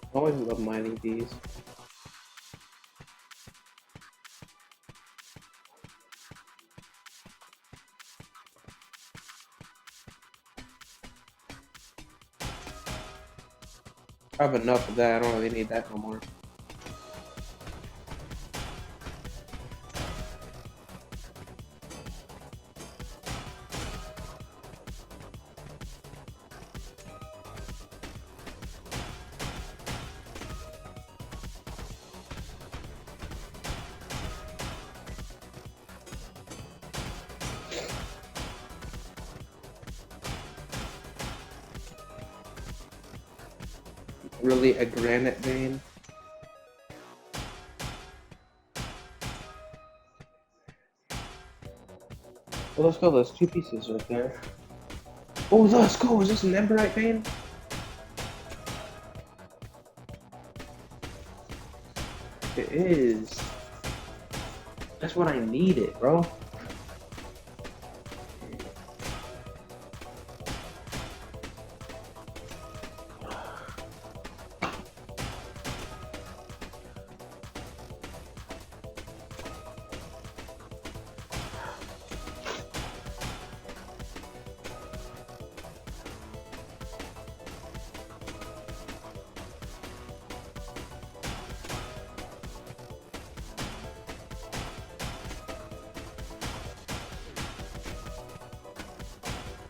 I always love mining these. I have enough of that. I don't really need that no more. Really, a granite vein? Well, let's go. There's two pieces right there. Oh, let's go. Is this an emberite vein? It is. That's what I needed, bro.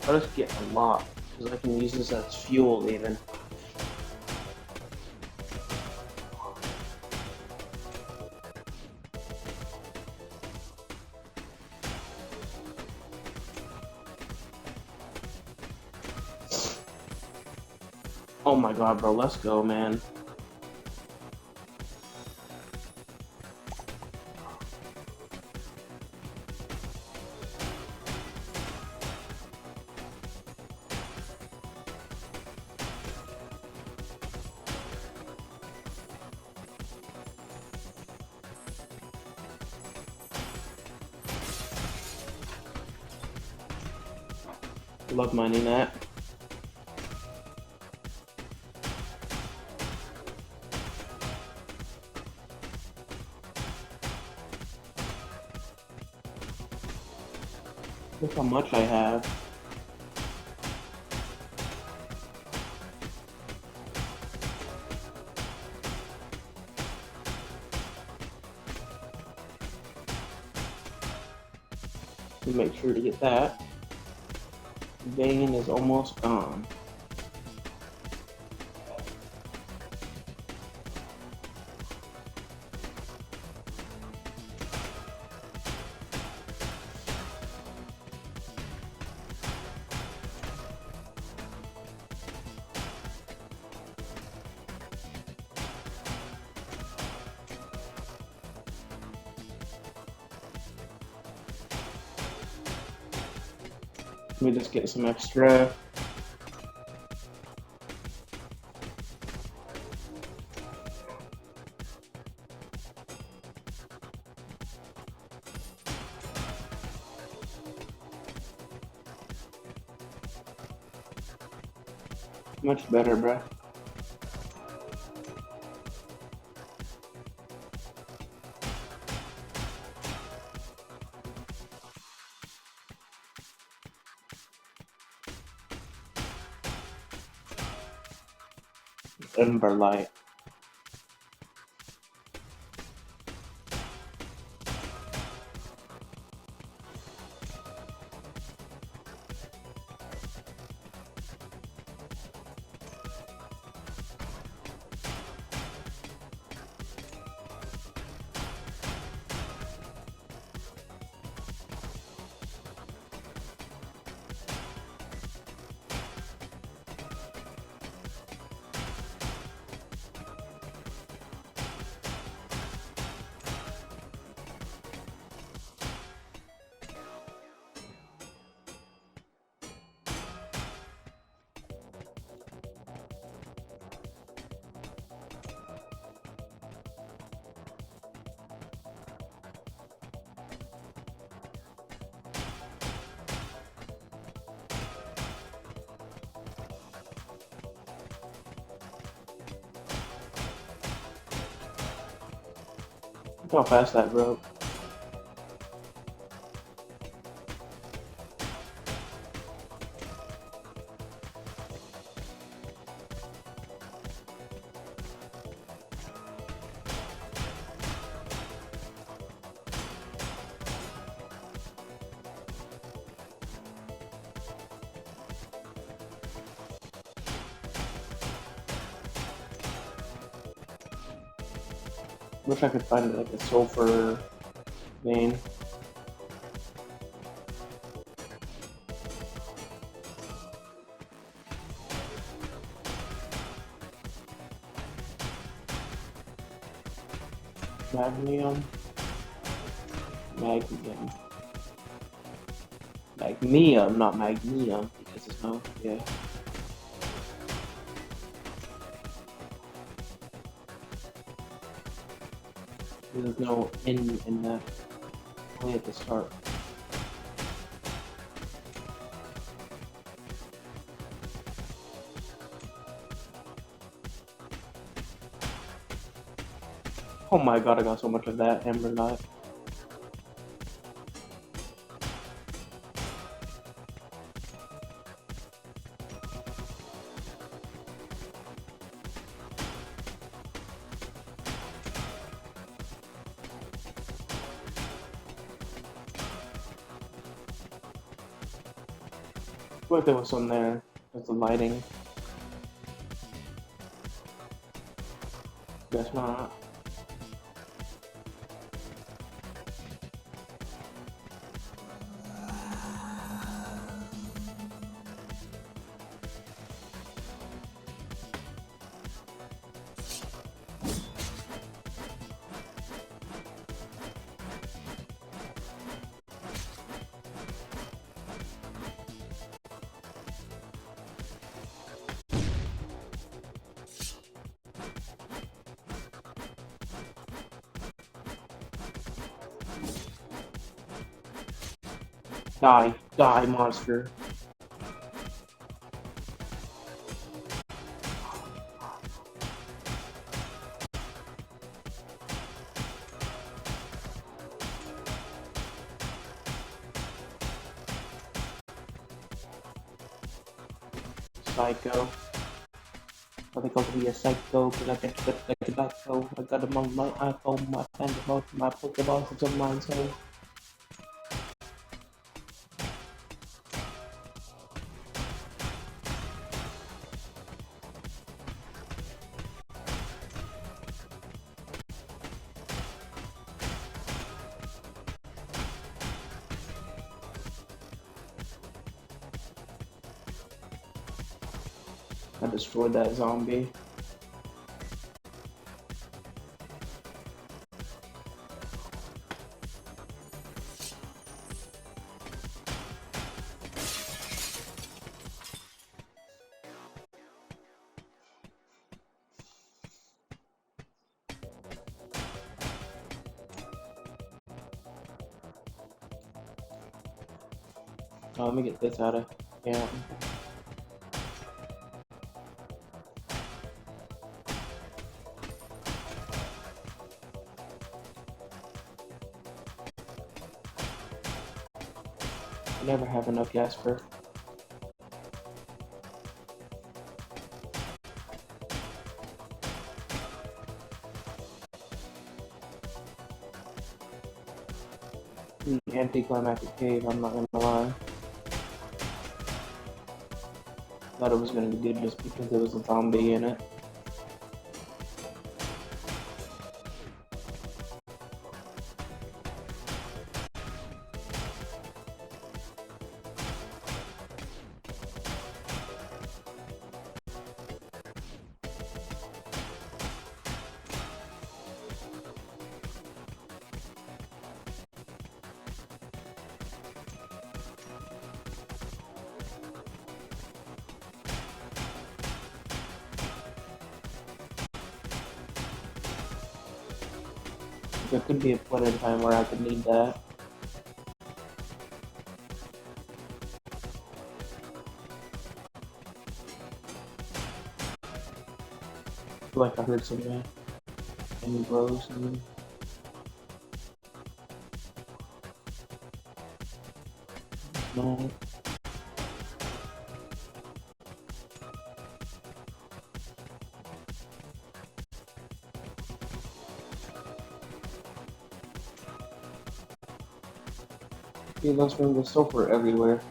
I'll just get a lot, because I can use this as fuel even. Oh my god, bro, let's go, man. Love mining that. Look how much I have. Make sure to get that. Vein is almost gone. Let me just get some extra. Much better, bruh. Ember light. Look how fast that broke. Wish I could find like a sulfur vein. Magnesium. Magnesium, not magnesium, because it's no, yeah. There's no N in that, only at the start. Oh my god, I got so much of that Ember Light. What if there was some there? There's the lighting. Guess not. Die, die, monster. Psycho. I think I'll be a psycho because I get like a psycho. I got them on my iPhone, my Android, my Pokeballs, it's on mine, so. I destroyed that zombie. Oh, let me get this out of here. I never have enough Jasper. Anticlimactic cave, I'm not gonna lie. Thought it was gonna be good just because there was a zombie in it. There could be a point in time where I could need that. I feel like I heard something. Any bros? No. Yeah, let's bring the sulfur everywhere.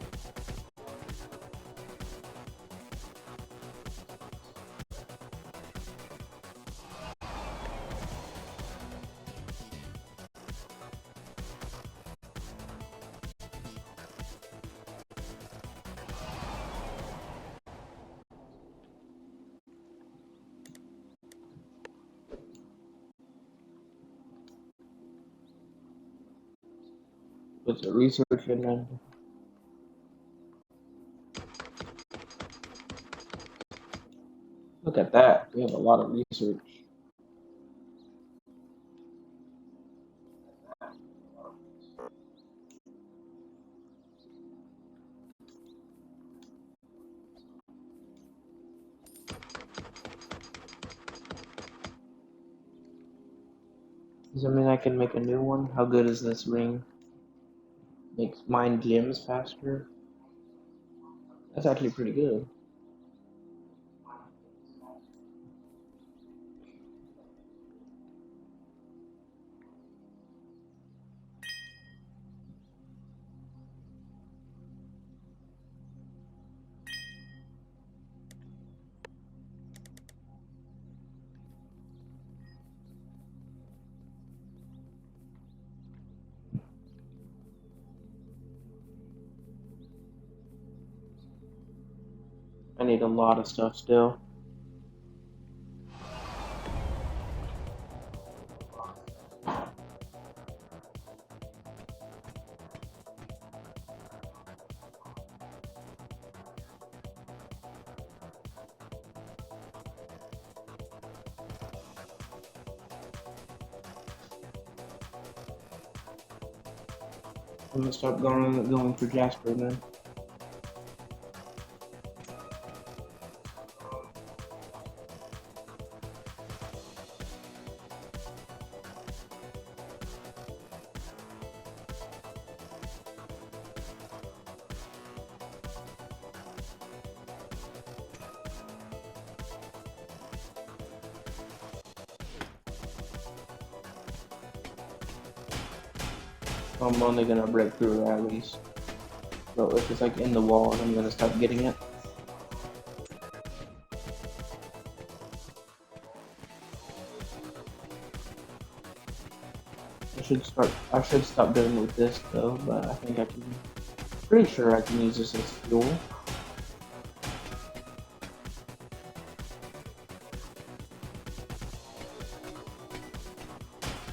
Put the research in there. Look at that. We have a lot of research. Does that mean I can make a new one? How good is this ring? Makes mine gems faster? That's actually pretty good. I need a lot of stuff still. I'm gonna stop going for Jasper then. I'm only gonna break through at least. So if it's like in the wall, I'm gonna stop getting it. I should stop doing with this though, but I think I can. Pretty sure I can use this as fuel.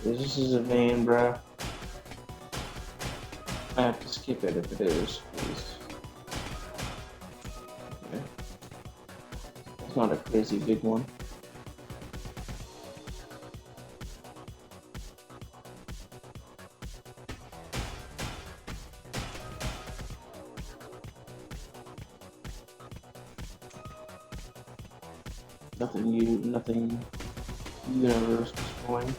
This is a vein, bruh. I have to skip it if it is, please. Okay. It's not a crazy big one. Nothing universe destroying.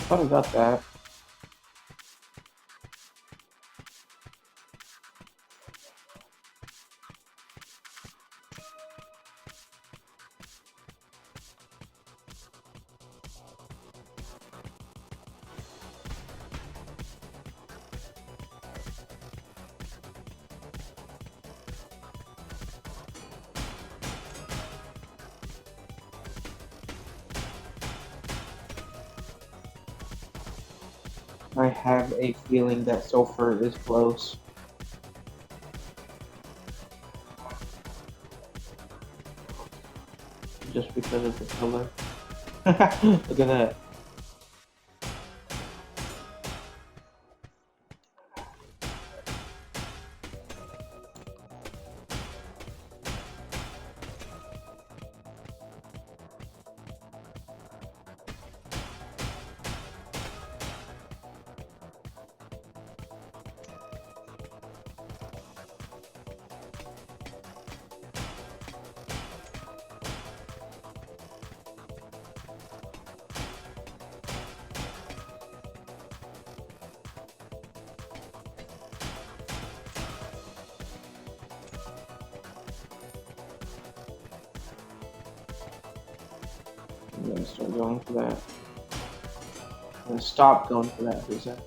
Thought I got that. I have a feeling that sulfur is close. Just because of the color. Look at that. I'm gonna start going for that. I'm gonna stop going for that for a second.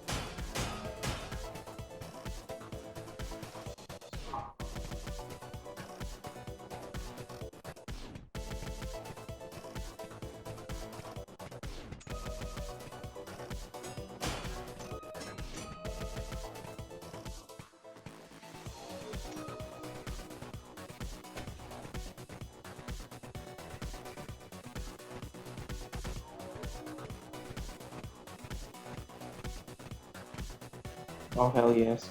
Oh hell yes.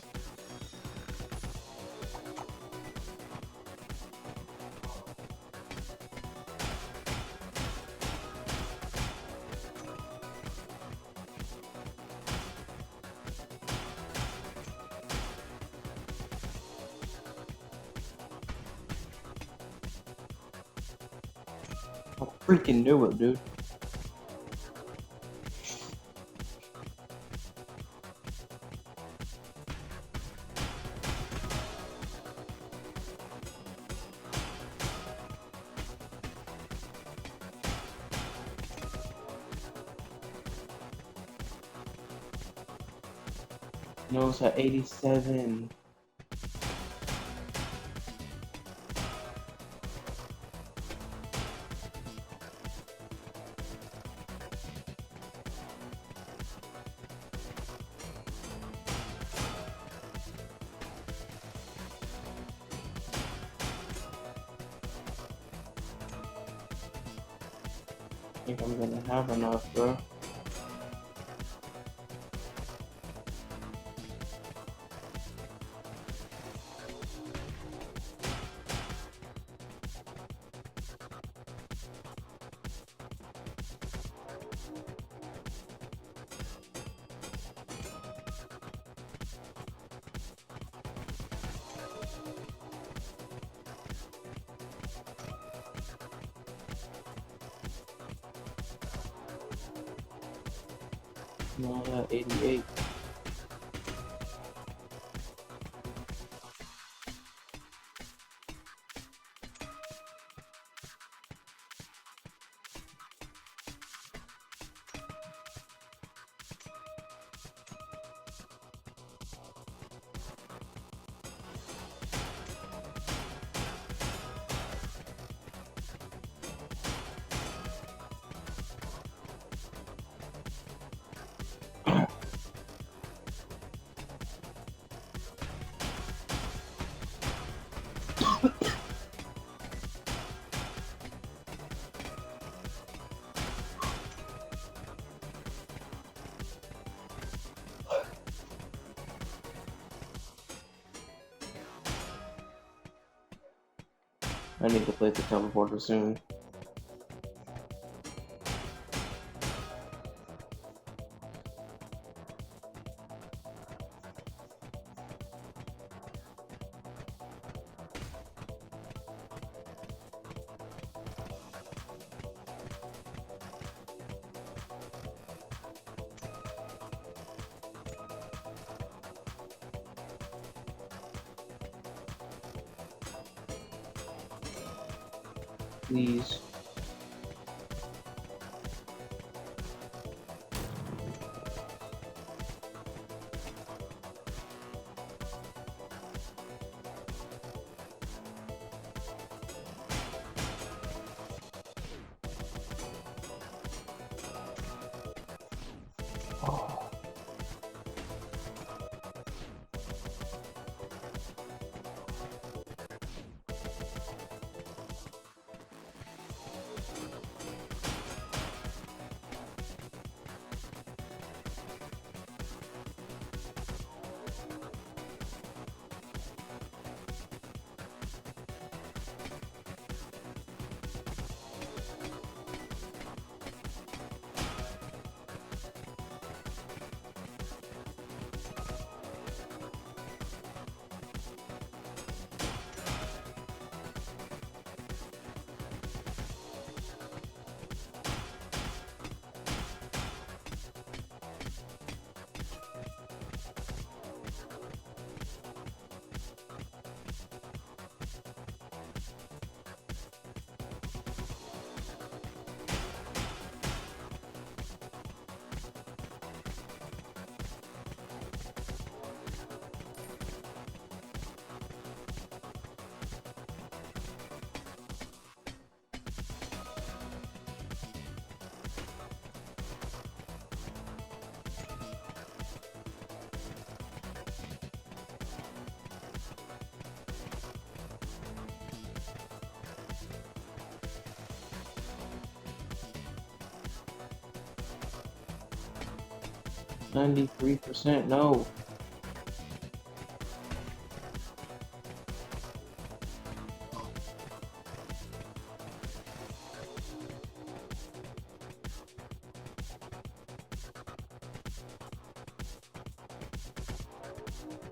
I freaking knew it, dude. No, it's at 87. I think I'm gonna have enough, bro. No, at 88. I need to play the teleporter soon. please. Oh. $93%, no.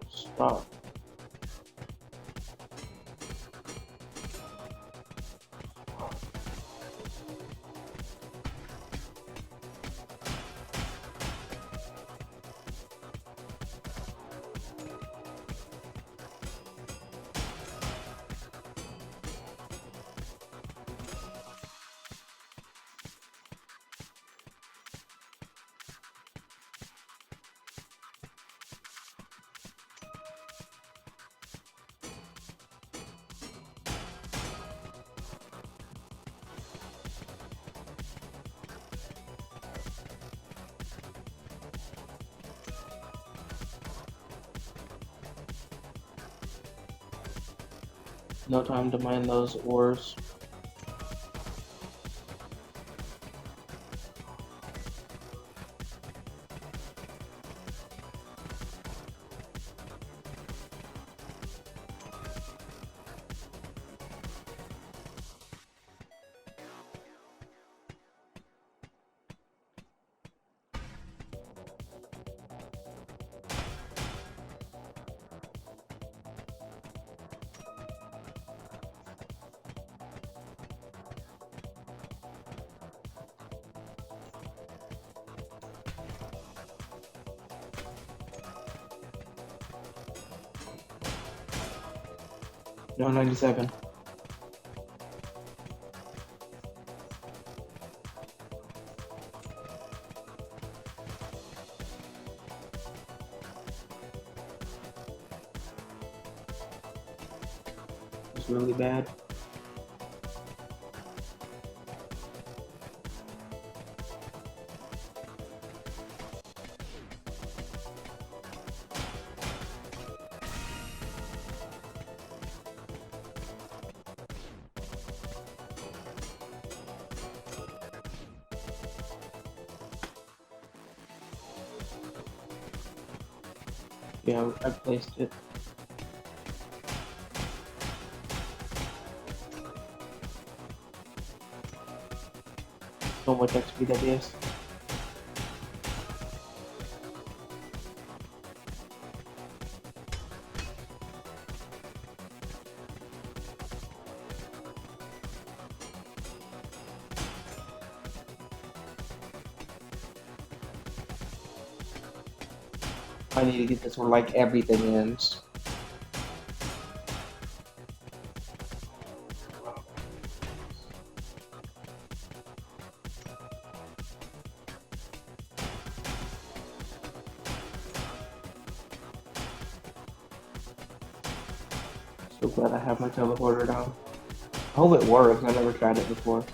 Stop. No time to mind those ores. No, 97. It's really bad. Yeah, I placed it. So much XP that is. I need to get this where like everything ends. So glad I have my teleporter down. I hope it works. I never tried it before.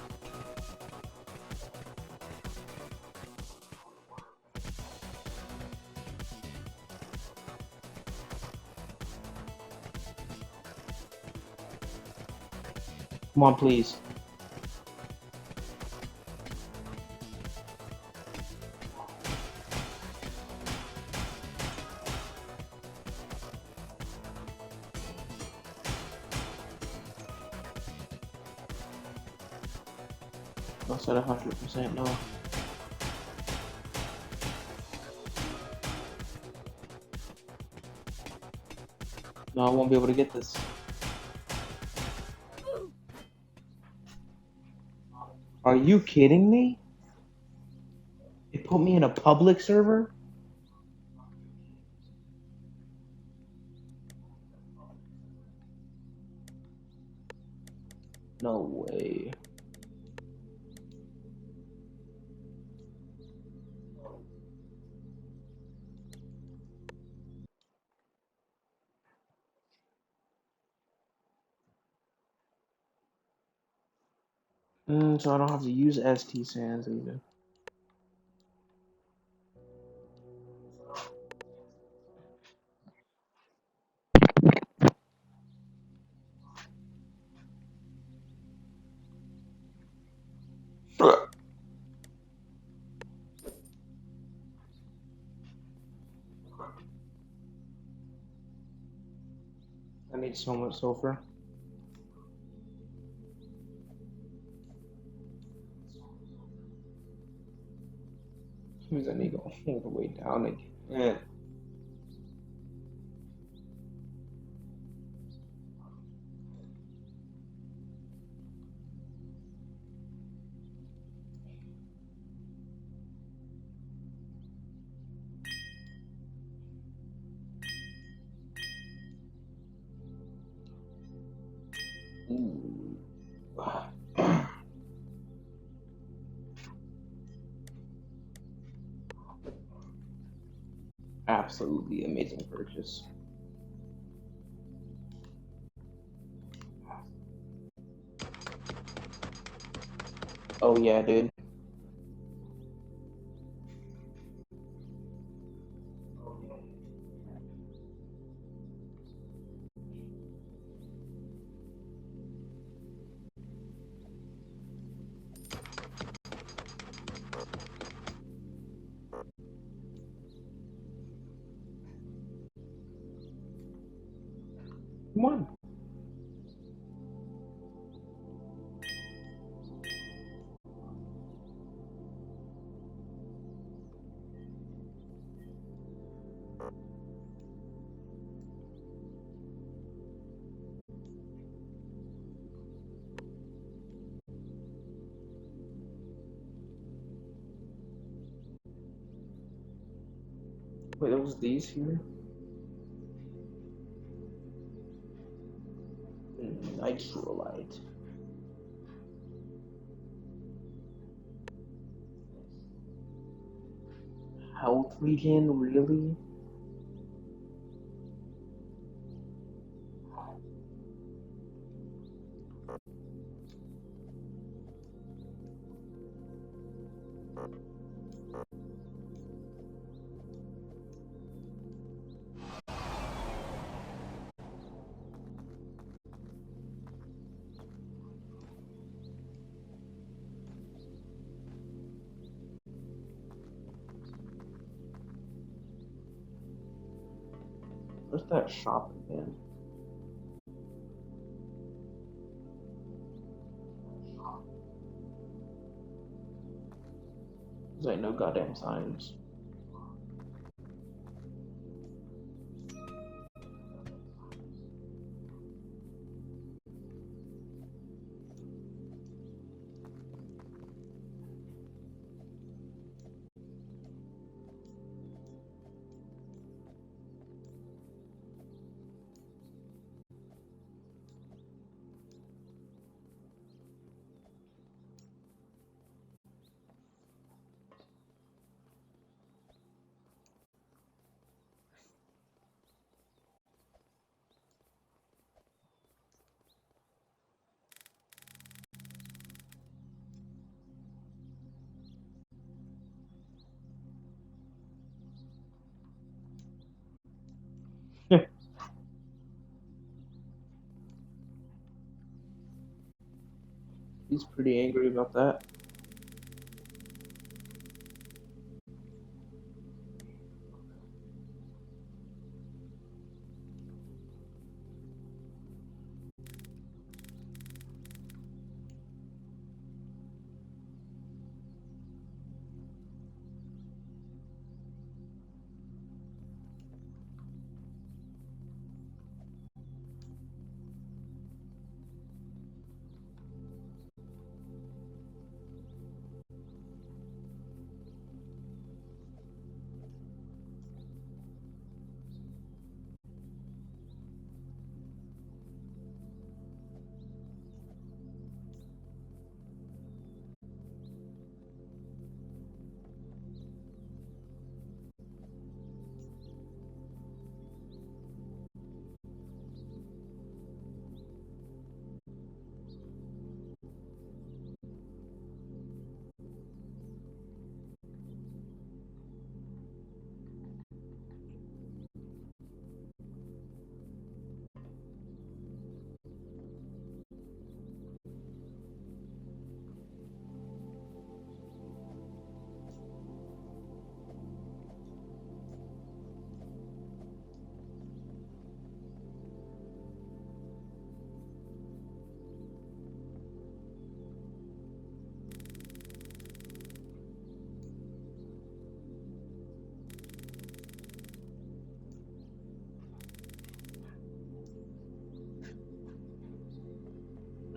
Come on, please. I said 100% no. No, I won't be able to get this. Are you kidding me? It put me in a public server? No way. So I don't have to use ST sands either. I need so much sulfur. Means I need to go all the way down again. Ooh. Absolutely amazing purchase. Oh yeah, dude. Come on. Wait, there was these here? Nitrolite. Health regen, really? Where's that shop again? There's like no goddamn signs. He's pretty angry about that.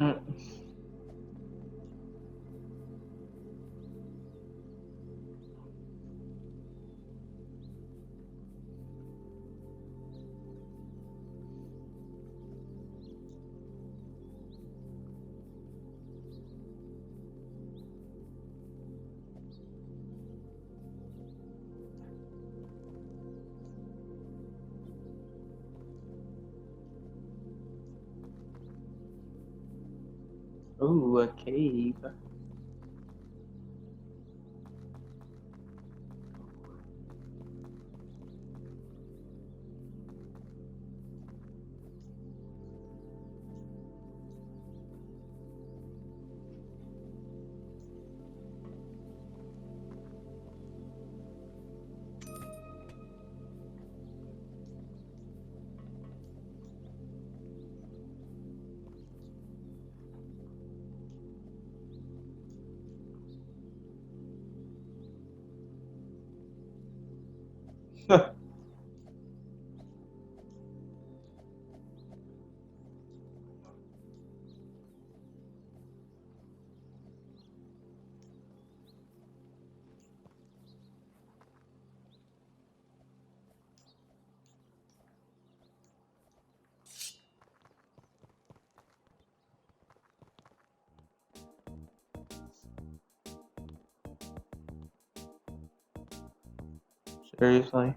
Mm. Ooh, a cave. Seriously?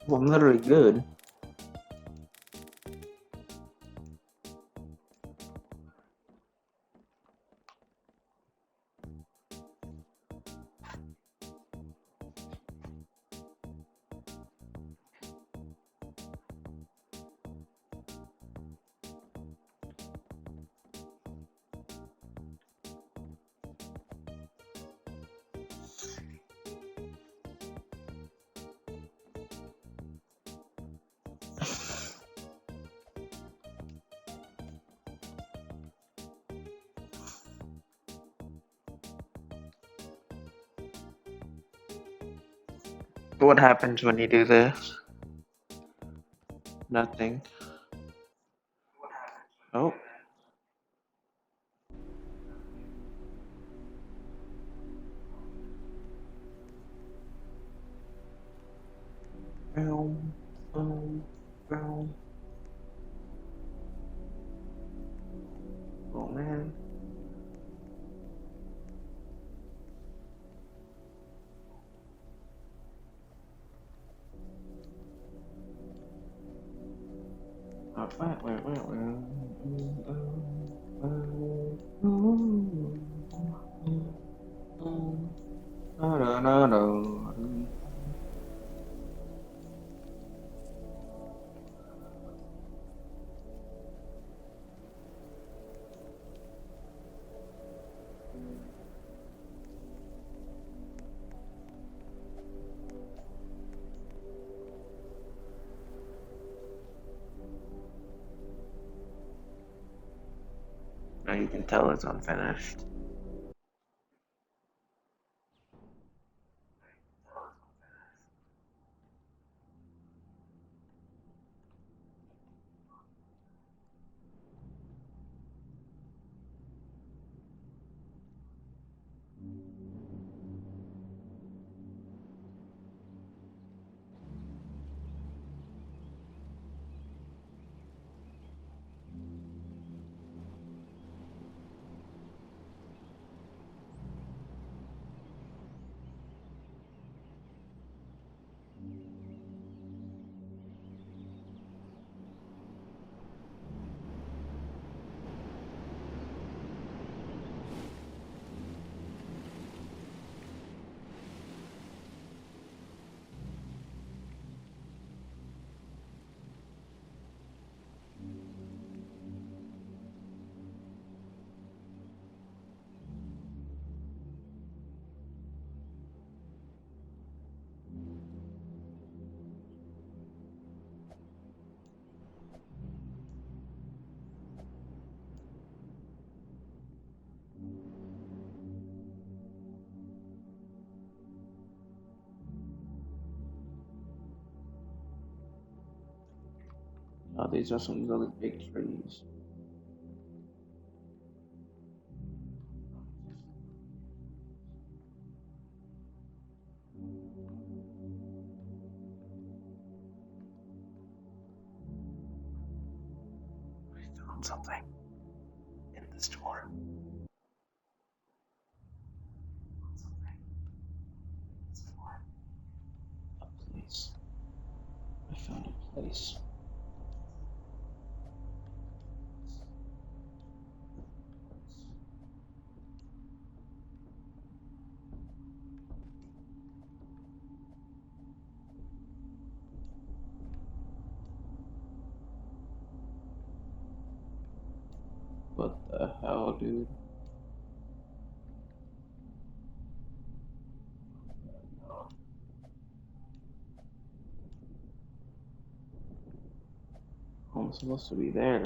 Well, I'm literally good. What happens when you do this? Nothing. Oh. Boom, boom, boom. Oh man. No, no, no. Now you can tell it's unfinished. Oh, these are some really big trees. I found something in the store. A place. I found a place. What the hell, dude? I'm supposed to be there.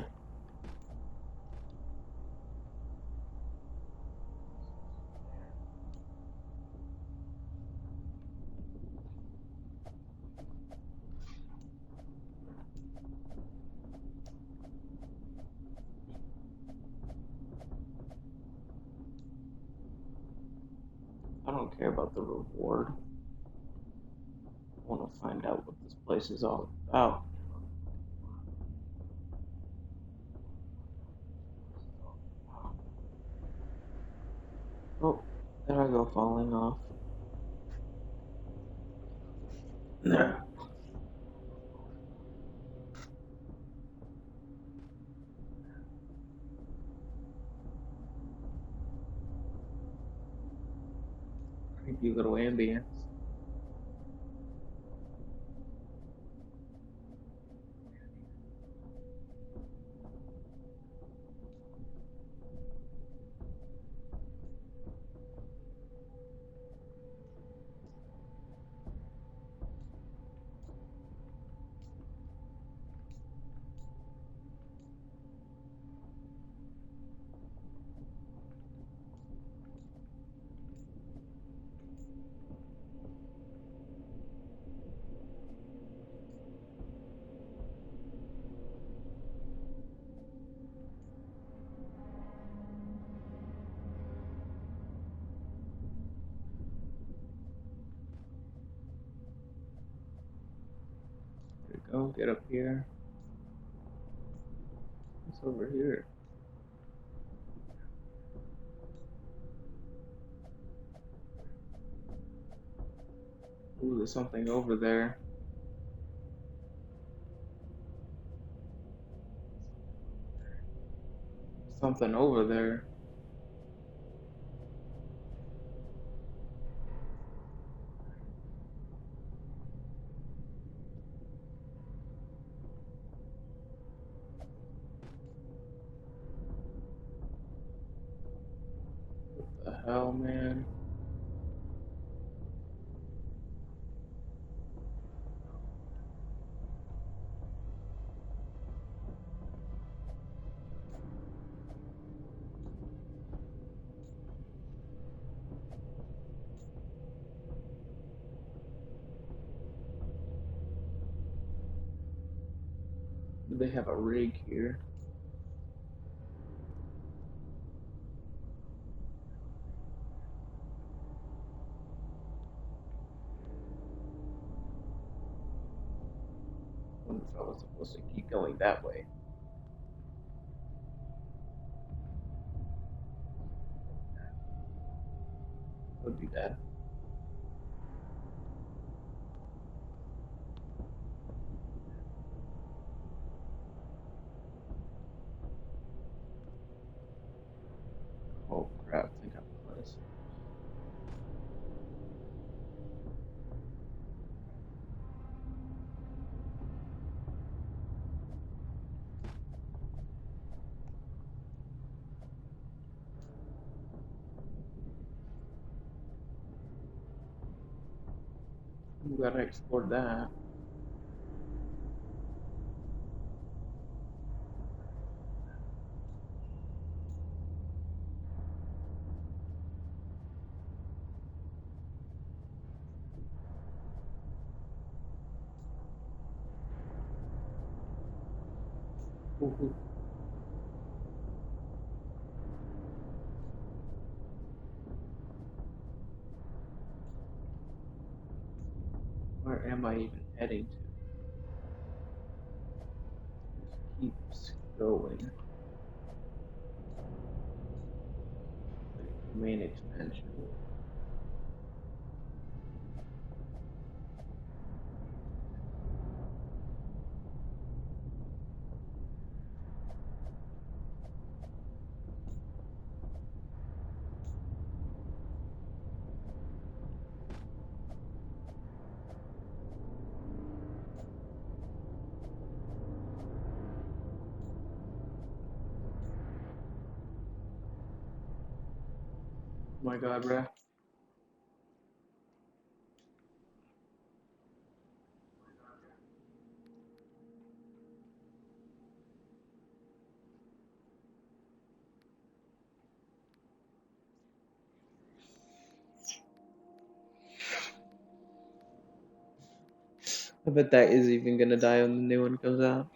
I don't care about the reward. I want to find out what this place is all about. Oh, there I go falling off. There. Creepy little ambience. go. Get up here. What's over here? Ooh, there's something over there. Something over there. What the hell, man? Do they have a rig here? I wonder if I was supposed to keep going that way. Would be bad. Oh crap! I think I was. We gotta explore that. Ooh. Where am I even heading to? Just keeps going. The main expansion. Oh my god, bruh. I bet that is even gonna die when the new one comes out.